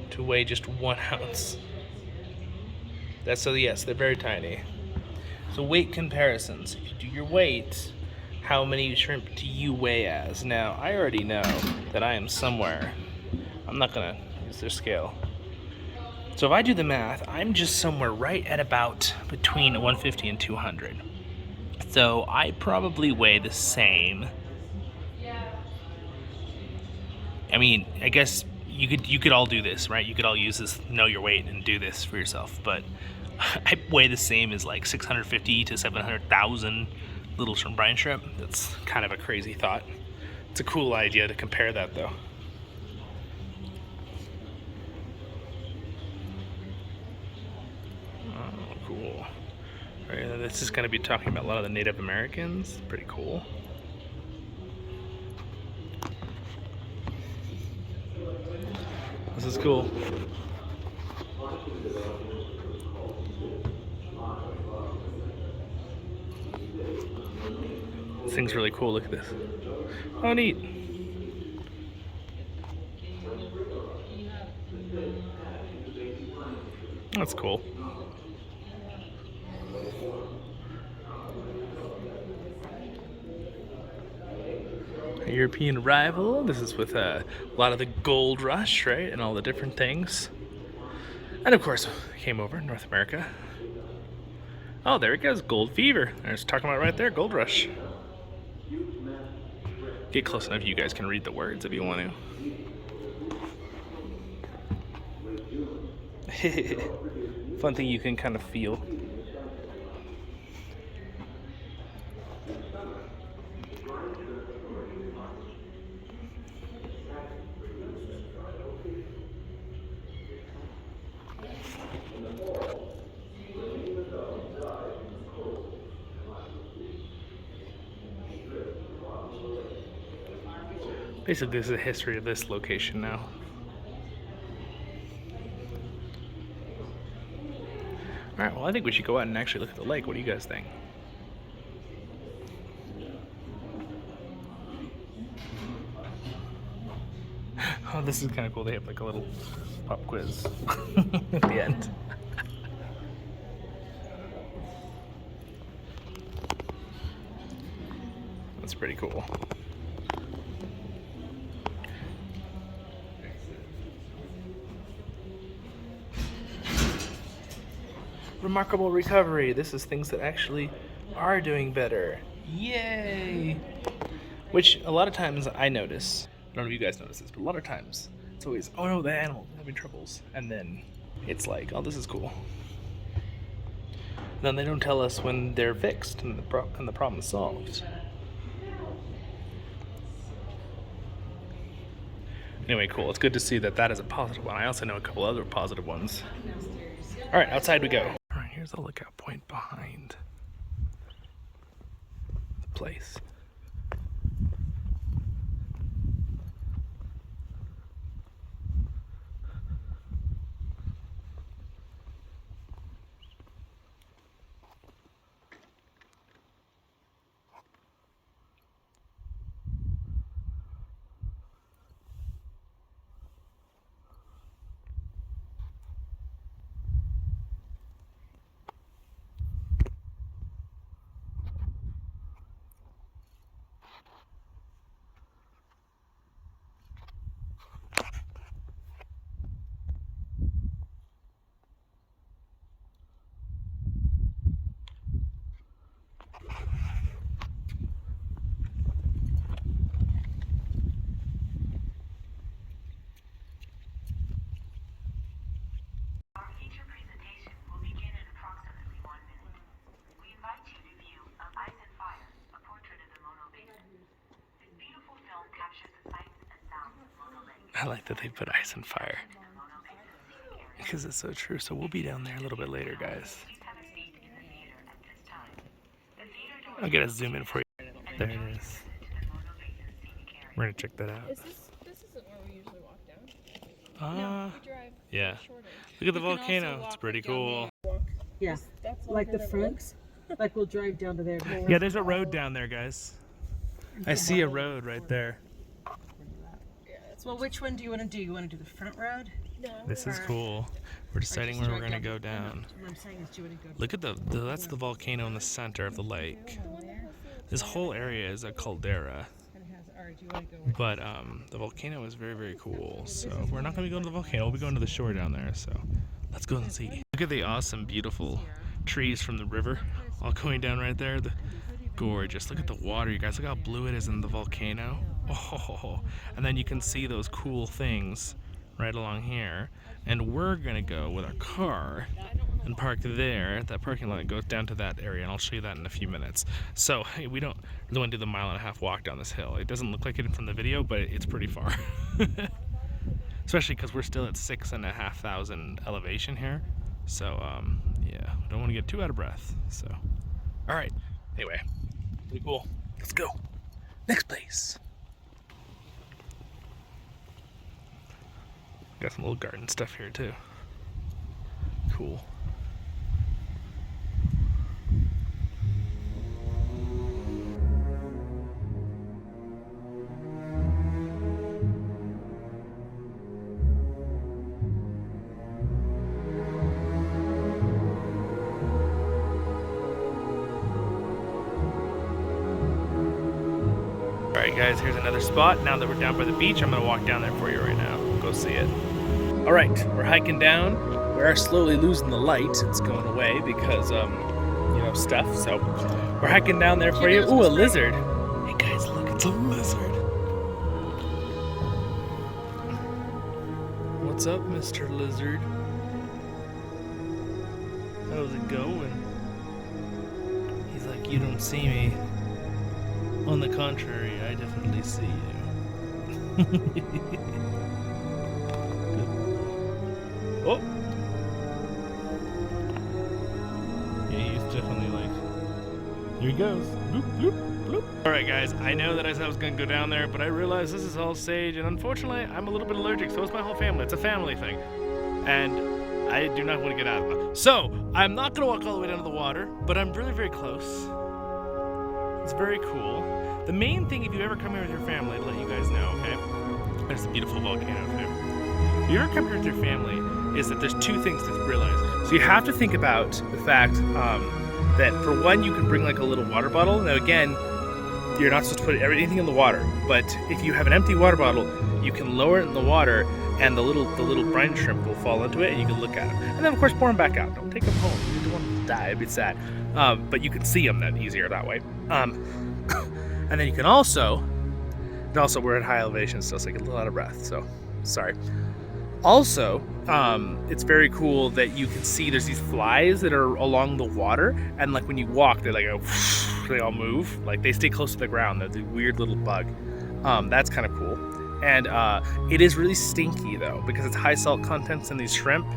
to weigh just 1 ounce. That's so, yes, they're very tiny. So weight comparisons. If you do your weight, how many shrimp do you weigh as? Now, I already know that I am somewhere. I'm not gonna use their scale. So if I do the math, I'm just somewhere right at about between 150 and 200. So I probably weigh the same. I mean, I guess you could all do this, right? You could all use this, know your weight, and do this for yourself. But I weigh the same as like 650 to 700,000 little brine shrimp. That's kind of a crazy thought. It's a cool idea to compare that, though. Oh, cool. All right, this is going to be talking about a lot of the Native Americans. Pretty cool. This is cool. This thing's really cool. Look at this. Oh, neat. That's cool. A European arrival. This is with a lot of the gold rush, right? And all the different things. And of course, came over North America. Oh, there it goes. Gold fever. I was talking about it right there. Gold rush. Get close enough you guys can read the words if you want to. Fun thing you can kind of feel. Basically, this is the history of this location now. Alright, well, I think we should go out and actually look at the lake. What do you guys think? Oh, this is kind of cool. They have like a little pop quiz at the end. That's pretty cool. Remarkable recovery. This is things that actually are doing better. Yay! Which a lot of times I notice. I don't know if you guys notice this, but a lot of times it's always, oh no, the animal's having troubles. And then it's like, oh, this is cool. Then they don't tell us when they're fixed and the problem is solved. Anyway, cool. It's good to see that that is a positive one. I also know a couple other positive ones. All right, outside we go. All right, here's a lookout point behind the place. I like that they put ice and fire because it's so true. So we'll be down there a little bit later, guys. I'll get a zoom in for you. There it is. We're gonna check that out. This isn't where we usually walk down. We drive Yeah. shorter. Look at the You can also volcano. walk It's pretty down cool. Yeah, That's like the longer than front. Like we'll drive down to there. Yeah, there's a road down there, guys. I see a road right there. Well, which one do you want to do? You want to do the front road? No. This is cool. We're deciding where we're gonna go down. What I'm saying is, do you want to go? Look at that's the volcano in the center of the lake. This whole area is a caldera. But the volcano is very, very cool. So we're not going to be going to the volcano. We'll be going to the shore down there. So let's go and see. Look at the awesome, beautiful trees from the river all going down right there. Gorgeous. Look at the water, you guys. Look how blue it is in the volcano. Oh, and then you can see those cool things right along here. And we're going to go with our car and park there. That parking lot goes down to that area, and I'll show you that in a few minutes. So we don't really want to do the 1.5 mile walk down this hill. It doesn't look like it from the video, but it's pretty far. Especially because we're still at 6,500 elevation here. So yeah, don't want to get too out of breath. So, all right. Anyway, pretty cool. Let's go. Next place. Got some little garden stuff here too. Cool. Alright guys, here's another spot. Now that we're down by the beach, I'm gonna walk down there for you right now. Go see it. Alright, we're hiking down. We are slowly losing the light. It's going away because, stuff. So we're hiking down there for you. Ooh, a lizard. Hey guys, look, it's a lizard. What's up, Mr. Lizard? How's it going? He's like, you don't see me. On the contrary, I definitely see you. Oh! Yeah, he's definitely like, here he goes. Bloop, bloop, bloop. Alright guys, I know that I said I was going to go down there, but I realized this is all sage, and unfortunately, I'm a little bit allergic, so is my whole family. It's a family thing. And I do not want to get out of it. So, I'm not going to walk all the way down to the water, but I'm really very close. It's very cool. The main thing, if you ever come here with your family, to let you guys know, okay? There's a beautiful volcano, okay? If you ever come here with your family, is that there's two things to realize. So you have to think about the fact that for one, you can bring like a little water bottle. Now again, you're not supposed to put anything in the water, but if you have an empty water bottle, you can lower it in the water, and the little brine shrimp will fall into it, and you can look at them. And then of course pour them back out. Don't take them home. You don't want them to die. It'd be sad. But you can see them that easier that way. And then you can also we're at high elevation, so it's like a little out of breath. So sorry. Also, it's very cool that you can see there's these flies that are along the water, and like when you walk, they like they all move. Like they stay close to the ground. They're the weird little bug. That's kind of cool. And it is really stinky though, because it's high salt contents in these shrimp.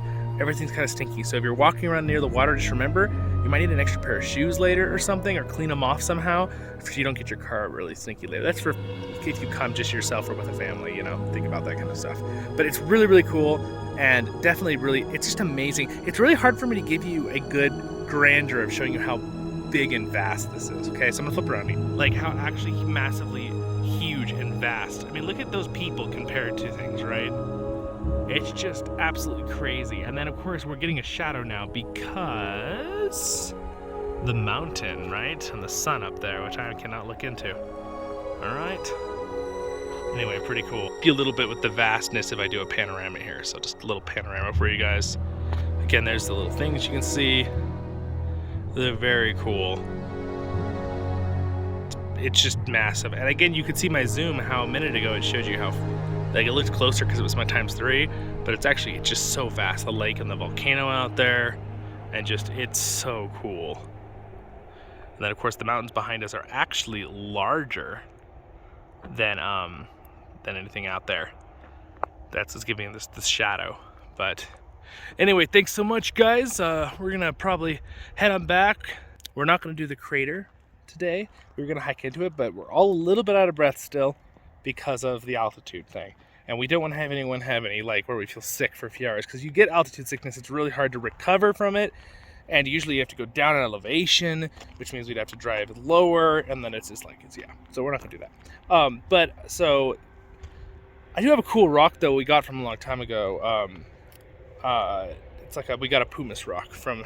everything's kind of stinky. So if you're walking around near the water, just remember, you might need an extra pair of shoes later or something, or clean them off somehow so you don't get your car really stinky later. That's for if you come just yourself or with a family, you know, think about that kind of stuff. But it's really, really cool, and definitely really, it's just amazing. It's really hard for me to give you a good grandeur of showing you how big and vast this is. Okay, so I'm gonna flip around me. Like how actually massively huge and vast. I mean, look at those people compared to things, right? It's just absolutely crazy. And then of course we're getting a shadow now because the mountain, right? And the sun up there, which I cannot look into. All right. Anyway, pretty cool. Be a little bit with the vastness if I do a panorama here. So just a little panorama for you guys. Again, there's the little things you can see. They're very cool. It's just massive. And again, you could see my zoom how a minute ago it showed you how, like, it looked closer because it was my ×3, but it's just so vast. The lake and the volcano out there, and just, it's so cool. And then of course the mountains behind us are actually larger than anything out there. That's what's giving this shadow. But anyway, thanks so much, guys. We're gonna probably head on back. We're not gonna do the crater today. We're gonna hike into it, but we're all a little bit out of breath still because of the altitude thing. And we don't want to have anyone have any, like, where we feel sick for a few hours, because you get altitude sickness, it's really hard to recover from it. And usually you have to go down in elevation, which means we'd have to drive lower, and then it's just like, yeah. So we're not gonna do that. But so I do have a cool rock though we got from a long time ago. It's like we got a pumice rock from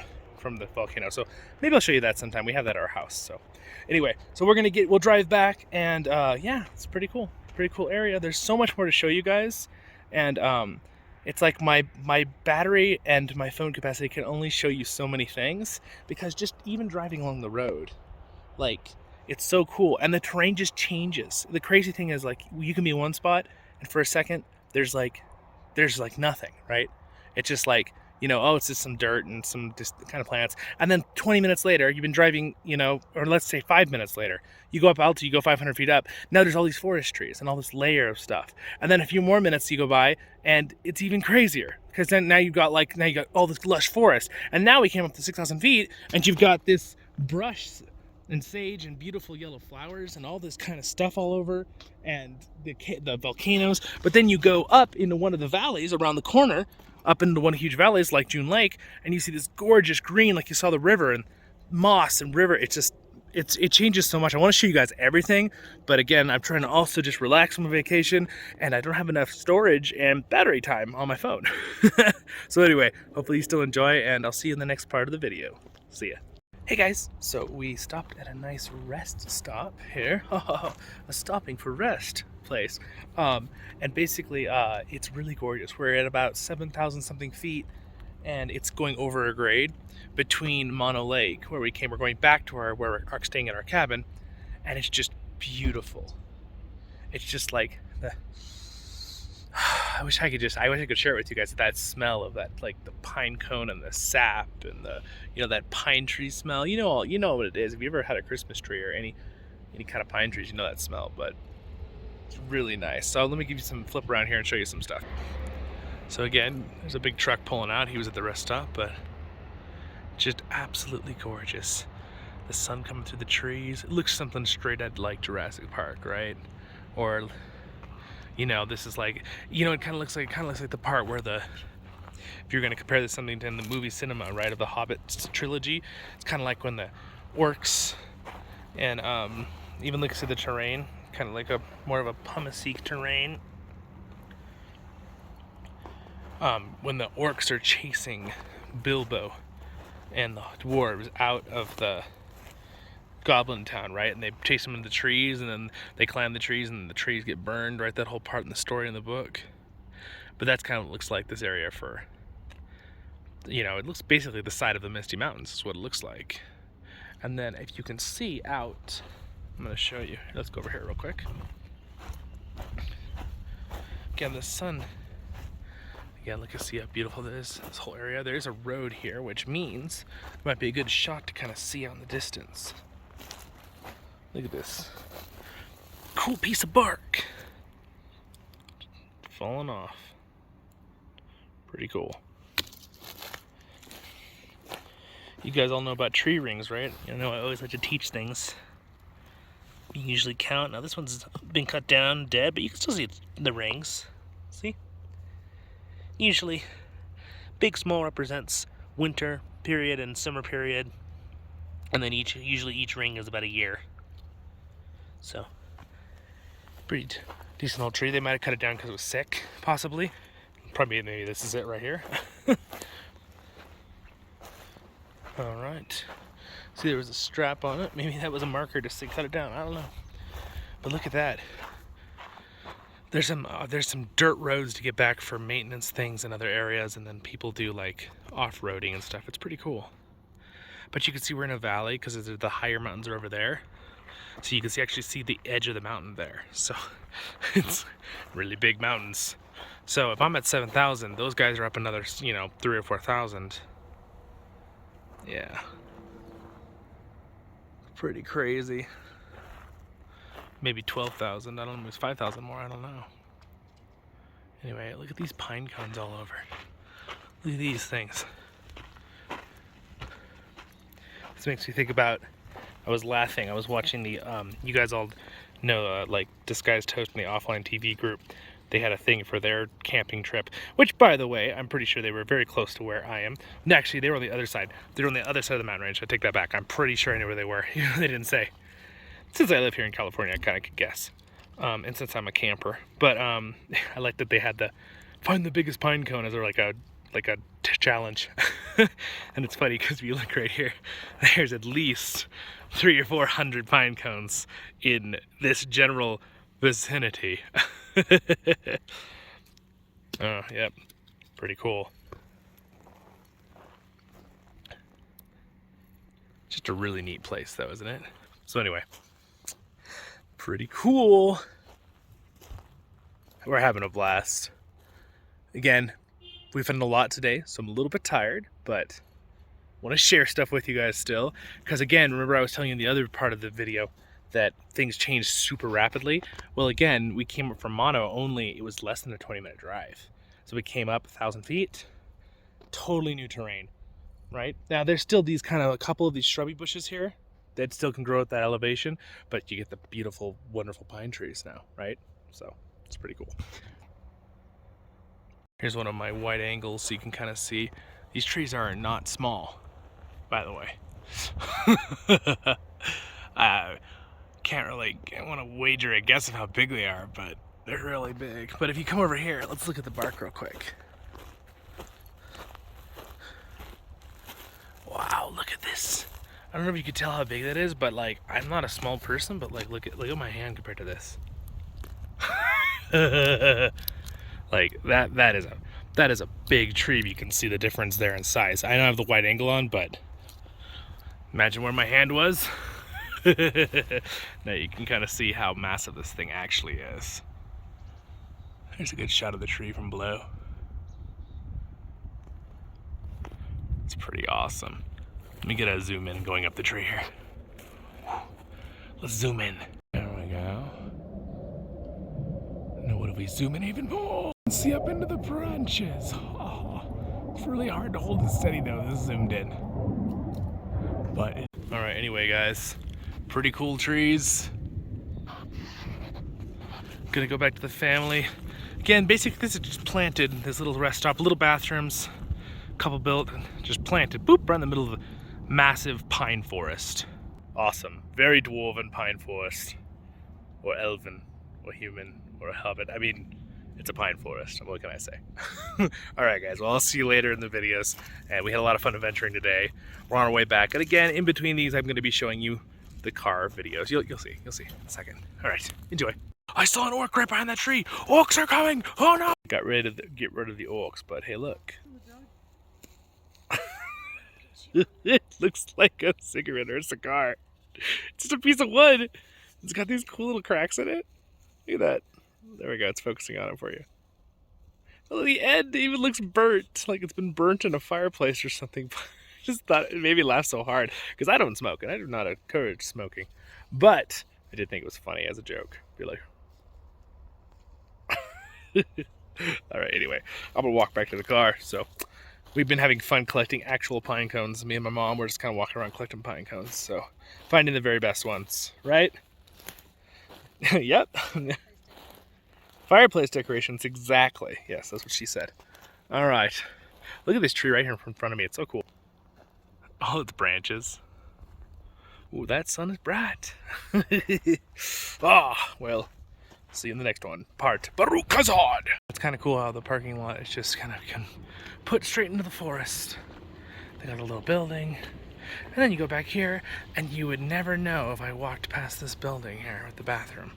the volcano. So maybe I'll show you that sometime. We have that at our house. So anyway, so we'll drive back, and yeah, it's pretty cool. Pretty cool area. There's so much more to show you guys, and it's like my battery and my phone capacity can only show you so many things, because just even driving along the road, like, it's so cool, and the terrain just changes. The crazy thing is, like, you can be in one spot and for a second there's like nothing, right? It's just like, you know, oh, it's just some dirt and some just kind of plants. And then 20 minutes later, you've been driving, you know, or let's say 5 minutes later, you go up altitude, you go 500 feet up. Now there's all these forest trees and all this layer of stuff. And then a few more minutes you go by, and it's even crazier, because then now you got all this lush forest. And now we came up to 6,000 feet, and you've got this brush and sage and beautiful yellow flowers and all this kind of stuff all over, and the volcanoes. But then you go up into one of the valleys around the corner, up into one of the huge valleys like June Lake, and you see this gorgeous green, like you saw the river and moss and river. It's just, it changes so much. I want to show you guys everything, but again, I'm trying to also just relax on my vacation, and I don't have enough storage and battery time on my phone. So anyway, hopefully you still enjoy, and I'll see you in the next part of the video. See ya. Hey guys, so we stopped at a nice rest stop here. A stopping for rest place. And basically, it's really gorgeous. We're at about 7,000 something feet, and it's going over a grade between Mono Lake, where we came. We're going back to where we're staying in our cabin, and it's just beautiful. It's just like I wish I could share it with you guys, that smell of that, like the pine cone and the sap and the, you know, that pine tree smell. You know what it is. If you ever had a Christmas tree or any kind of pine trees, you know that smell. But it's really nice. So let me give you some flip around here and show you some stuff. So again, there's a big truck pulling out. He was at the rest stop, but just absolutely gorgeous. The sun coming through the trees. It looks something straight out like Jurassic Park, right? Or, you know, this is like, you know, it kind of looks like the part where if you're going to compare this to something in the movie cinema, right, of the Hobbit trilogy, it's kind of like when the orcs and even look at the terrain, kind of like more of a pumice terrain. When the orcs are chasing Bilbo and the dwarves out of the Goblin Town, right? And they chase them into the trees, and then they climb the trees, and the trees get burned, right? That whole part in the story in the book. But that's kind of what it looks like this area for, you know, it looks basically the side of the Misty Mountains is what it looks like. And then if you can see out, I'm going to show you. Let's go over here real quick. Again, the sun. Again, look and see how beautiful this whole area. There's a road here, which means it might be a good shot to kind of see out in the distance. Look at this cool piece of bark falling off. Pretty cool. You guys all know about tree rings, right? You know, I always like to teach things. You can usually count. Now this one's been cut down, dead, but you can still see the rings. See? Usually, big, small represents winter period and summer period. And then usually each ring is about a year. So, pretty decent old tree. They might have cut it down because it was sick, possibly. Maybe this is it right here. Alright. See, there was a strap on it. Maybe that was a marker just to cut it down. I don't know. But look at that. There's some dirt roads to get back for maintenance things in other areas, and then people do like off-roading and stuff. It's pretty cool. But you can see we're in a valley because the higher mountains are over there. So you can actually see the edge of the mountain there. So it's really big mountains. So if I'm at 7,000, those guys are up another, 3,000 or 4,000. Yeah. Pretty crazy. Maybe 12,000. I don't know. It was 5,000 more. I don't know. Anyway, look at these pine cones all over. Look at these things. This makes me think about. I was laughing. I was watching the. You guys all know, like Disguised Toast in the Offline TV group. They had a thing for their camping trip, which, by the way, I'm pretty sure they were very close to where I am. No, actually, they were on the other side. They were on the other side of the mountain range. I take that back. I'm pretty sure I knew where they were. They didn't say. Since I live here in California, I kind of could guess. And since I'm a camper, but I like that they had the find the biggest pine cone as like a challenge. And it's funny because if you look right here, there's at least 300 or 400 pine cones in this general vicinity. Oh, yep, pretty cool. Just a really neat place though, isn't it? So anyway, pretty cool. We're having a blast. Again, we've done a lot today, so I'm a little bit tired, but want to share stuff with you guys still. Because again, remember I was telling you in the other part of the video that things change super rapidly. Well, again, we came up from Mono only, it was less than a 20-minute drive. So we came up 1,000 feet, totally new terrain, right? Now there's still these a couple of these shrubby bushes here that still can grow at that elevation, but you get the beautiful, wonderful pine trees now, right? So it's pretty cool. Here's one of my wide angles so you can kind of see. These trees are not small, by the way. I want to wager a guess of how big they are, but they're really big. But if you come over here, let's look at the bark real quick. Wow, look at this. I don't know if you could tell how big that is, but like, I'm not a small person, but like, look at my hand compared to this. Like that is a big tree. You can see the difference there in size. I don't have the wide angle on, but imagine where my hand was. Now you can kind of see how massive this thing actually is. There's a good shot of the tree from below. It's pretty awesome. Let me get a zoom in going up the tree here. Let's zoom in. There we go. Now what if we zoom in even more? See up into the branches. Oh, it's really hard to hold it steady though. This is zoomed in. But all right. Anyway, guys, pretty cool trees. Gonna go back to the family. Again, basically this is just planted. This little rest stop, little bathrooms, couple built, just planted. Boop, right in the middle of the massive pine forest. Awesome. Very dwarven pine forest, or elven, or human, or a hobbit. I mean, it's a pine forest. What can I say? All right, guys. Well, I'll see you later in the videos. And we had a lot of fun adventuring today. We're on our way back. And again, in between these, I'm going to be showing you the car videos. You'll see. You'll see in a second. All right. Enjoy. I saw an orc right behind that tree. Orcs are coming. Oh no! Get rid of the orcs. But hey, look. It looks like a cigarette or a cigar. It's just a piece of wood. It's got these cool little cracks in it. Look at that. There we go. It's focusing on it for you. Oh, the end even looks burnt, like it's been burnt in a fireplace or something. Just thought it made me laugh so hard because I don't smoke and I do not encourage smoking, but I did think it was funny as a joke. Be like, all right. Anyway, I'm gonna walk back to the car. So we've been having fun collecting actual pine cones. Me and my mom, we're just kind of walking around collecting pine cones. So finding the very best ones, right? Yep. Fireplace decorations, exactly. Yes, that's what she said. All right. Look at this tree right here in front of me. It's so cool. All its branches. Ooh, that sun is bright. Well, see you in the next one. Part Baruch Hazard. It's kind of cool how the parking lot is just kind of put straight into the forest. They got a little building. And then you go back here, and you would never know if I walked past this building here with the bathroom.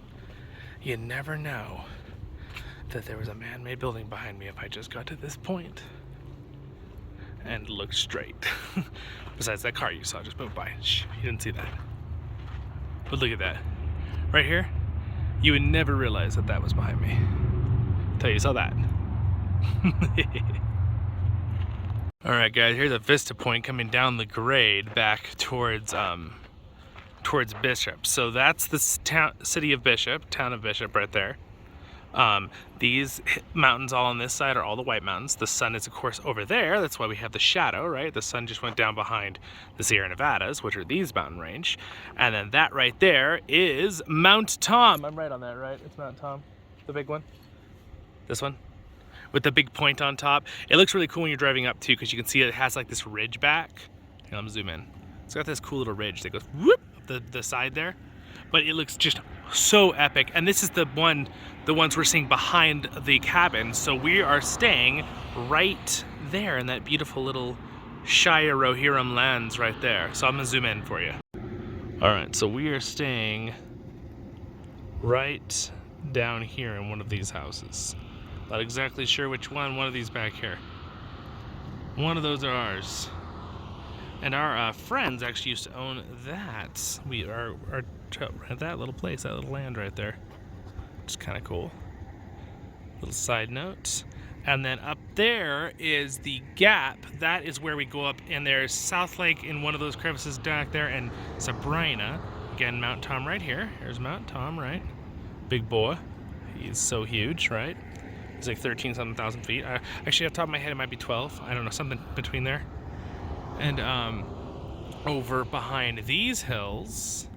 You'd never know that there was a man-made building behind me if I just got to this point and looked straight. Besides that car you saw just moved by. Shh, you didn't see that. But look at that. Right here, you would never realize that that was behind me until you saw that. Alright guys, here's a vista point coming down the grade back towards Bishop. So that's the city of Bishop, town of Bishop right there. These mountains all on this side are all the White Mountains. The sun is of course over there. That's why we have the shadow, right? The sun just went down behind the Sierra Nevadas, which are these mountain range. And then that right there is Mount Tom. I'm right on that, right? It's Mount Tom, the big one. This one with the big point on top. It looks really cool when you're driving up too, because you can see it has like this ridge back. Here, let me zoom in. It's got this cool little ridge that goes whoop up the side there. But it looks just so epic. And this is the ones we're seeing behind the cabin. So we are staying right there in that beautiful little Shire Rohirrim lands right there. So I'm gonna zoom in for you. All right, so we are staying right down here in one of these houses. Not exactly sure which one of these back here. One of those are ours. And our friends actually used to own that. We are that little place, that little land right there. Which is kind of cool. Little side note. And then up there is the gap. That is where we go up, and there's South Lake in one of those crevices back there, and Sabrina. Again, Mount Tom right here. Here's Mount Tom, right? Big boy. He's so huge, right? He's like 13-something thousand feet. Actually, off the top of my head, it might be 12. I don't know, something between there. And over behind these hills,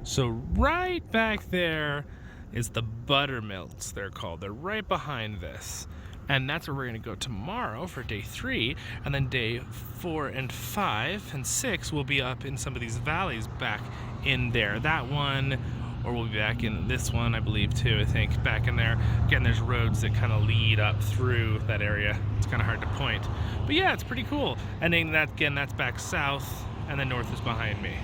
so right back there is the buttermilks, they're called. They're right behind this. And that's where we're gonna go tomorrow for day 3. And then day 4 and 5 and 6 will be up in some of these valleys back in there. That one, or we'll be back in this one, I believe too, I think, back in there. Again, there's roads that kind of lead up through that area. It's kind of hard to point. But yeah, it's pretty cool. And then that, again, that's back south, and then north is behind me.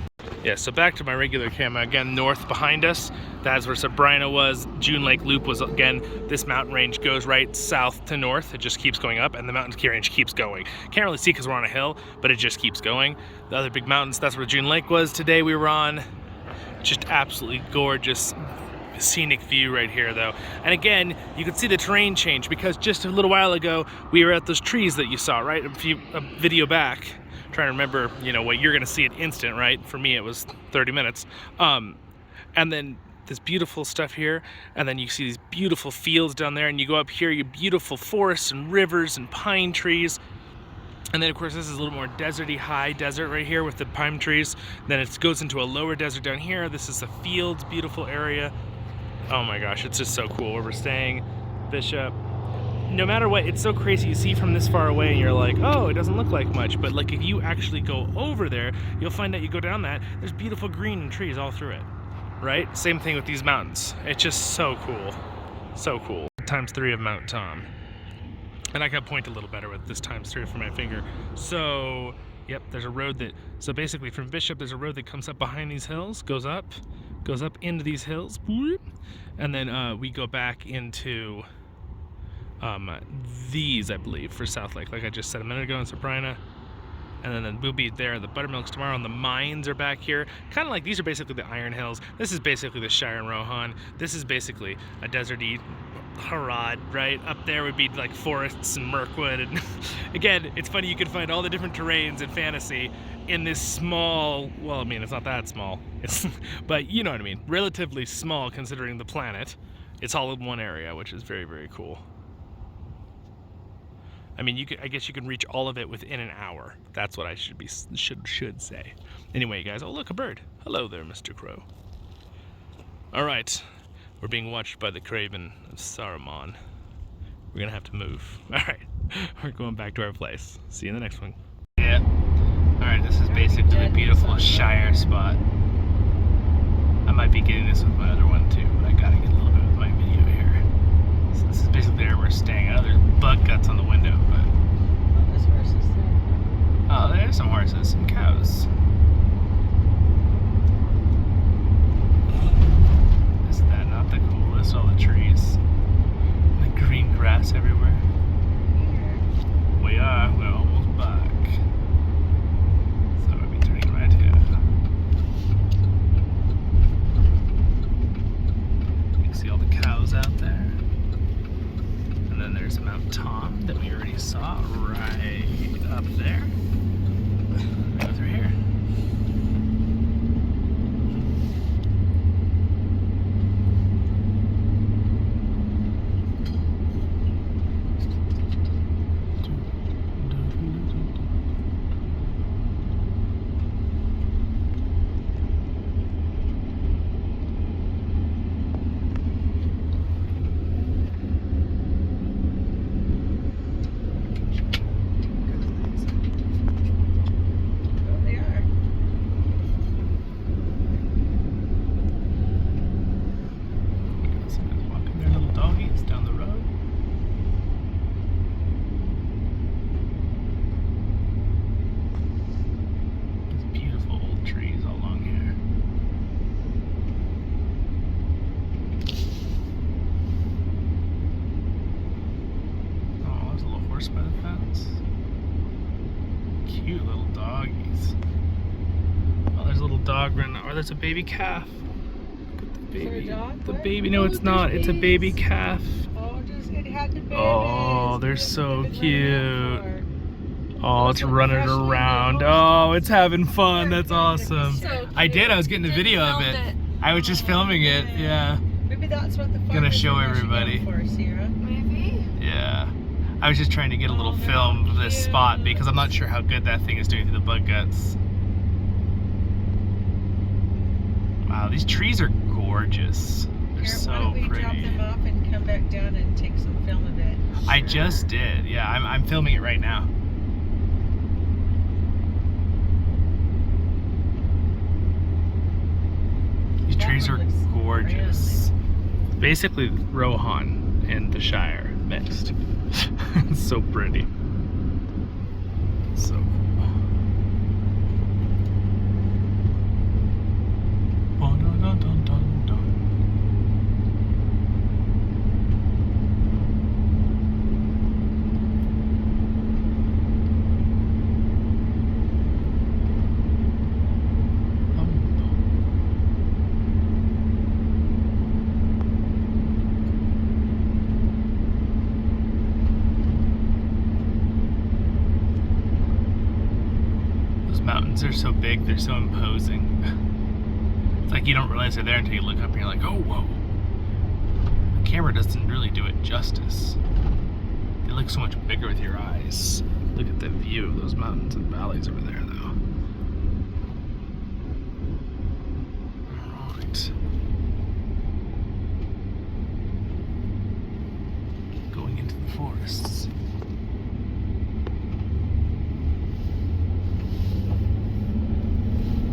Yeah, so back to my regular camera. Again, north behind us, that's where Sabrina was. June Lake Loop was, again, this mountain range goes right south to north. It just keeps going up, and the mountain range keeps going. Can't really see because we're on a hill, but it just keeps going. The other big mountains, that's where June Lake was today we were on. Just absolutely gorgeous scenic view right here though. And again, you can see the terrain change because just a little while ago we were at those trees that you saw, right? A video back. I'm trying to remember, you know, what you're gonna see at instant, right? For me it was 30 minutes. And then this beautiful stuff here, and then you see these beautiful fields down there, and you go up here, you beautiful forests and rivers and pine trees. And then of course this is a little more deserty, high desert right here with the pine trees. Then it goes into a lower desert down here. This is the fields, beautiful area. Oh my gosh, it's just so cool where we're staying. Bishop. No matter what, it's so crazy. You see from this far away and you're like, oh, it doesn't look like much. But like if you actually go over there, you'll find out you go down that, there's beautiful green and trees all through it, right? Same thing with these mountains. It's just so cool, so cool. ×3 of Mount Tom. And I can point a little better with this ×3 for my finger. So, yep, there's a road that, so basically from Bishop, there's a road that comes up behind these hills, goes up into these hills, and then we go back into these, I believe, for South Lake, like I just said a minute ago in Sabrina. And then we'll be there, the buttermilks tomorrow, and the mines are back here. Kind of like, these are basically the Iron Hills. This is basically the Shire and Rohan. This is basically a deserty Harad, right? Up there would be like forests and Mirkwood. And again, it's funny, you can find all the different terrains in fantasy in this small, well, I mean, it's not that small. But you know what I mean. Relatively small considering the planet. It's all in one area, which is very, very cool. I mean, I guess you can reach all of it within an hour. That's what I should say. Anyway, guys, oh look, a bird. Hello there, Mr. Crow. All right, we're being watched by the Craven of Saruman. We're gonna have to move. All right, we're going back to our place. See you in the next one. Yeah. All right, this is basically the beautiful Shire Spot. I might be getting this with my other one too, but I gotta get a little bit with my video here. So this is basically where we're staying. I know there's bug guts on the window, but There's horses there. oh, there's some horses, some cows. Isn't that not the coolest? All the trees, the green grass everywhere. We're almost back. So I'll be turning right here. You can see all the cows out there. And then there's Mount Tom that we already saw right up there. Go through here. They are. Someone's walking their little doggies down the road. There's beautiful old trees all along here. Oh, there's a little horse by the fence. Cute little doggies. Oh, there's a little dog running. Or there's a baby calf. Look at the there a baby. dog? The What? baby. No, Oh, it's not. there's It's a baby babies. calf. Oh, just it had the babies. Oh, they're That's so what they've been running cute. out Oh, That's it's what running freshman around. little Oh, horse it's having fun. That's awesome. So I did. I was getting a Just video of filmed it. I was just filming it. Yeah. for. Maybe that's what the Gonna farmers show are rushing everybody. out for, Sierra. Maybe. Yeah. I was just trying to get a little Oh, film of this cute. spot because I'm not sure how good that thing is doing through the bug guts. Wow, these trees are gorgeous. They're Here, why so don't we drop pretty. them off and come back down and take some film of it? I just did. Yeah, I'm filming it right now. These That trees one are looks gorgeous. Basically Rohan and the Shire mixed. It's so pretty. So cool. Ba-da-da-dun-dun-dun. Those mountains are so big, they're so imposing. It's like you don't realize they're there until you look up and you're like, oh, whoa. The camera doesn't really do it justice. They look so much bigger with your eyes. Look at the view of those mountains and valleys over there, though. Alright. Going into the forests.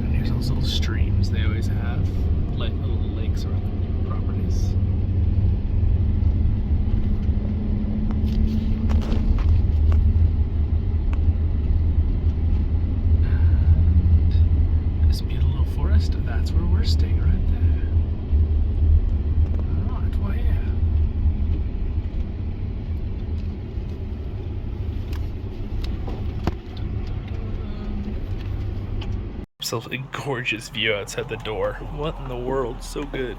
And here's those little streams they always have, like little lakes around the properties. And this beautiful little forest, that's where we're staying right there. Alright, well, yeah. Absolutely gorgeous view outside the door. What in the world? So good.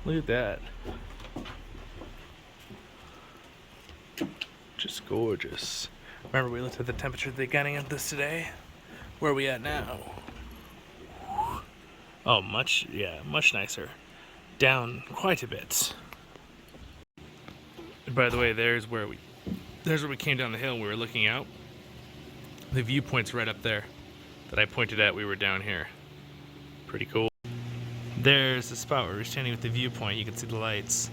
Look at that. Just gorgeous. Remember we looked at the temperature they're getting at this today? Where are we at now? Oh, much nicer. Down quite a bit. And by the way, there's where we there's where we came down the hill and we were looking out. The viewpoint's right up there that I pointed at. We were down here. Pretty cool. There's the spot where we're standing with the viewpoint. You can see the lights.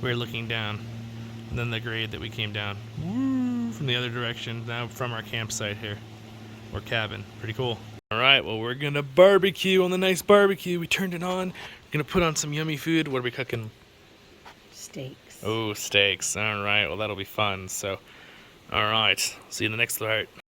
We're looking down. And then the grade that we came down. Woo, from the other direction. Now from our campsite here. Or cabin. Pretty cool. Alright, well we're gonna barbecue on the nice barbecue. We turned it on. We're gonna put on some yummy food. What are we cooking? Steaks. Oh, steaks. Alright, well that'll be fun. So, alright. See you in the next part.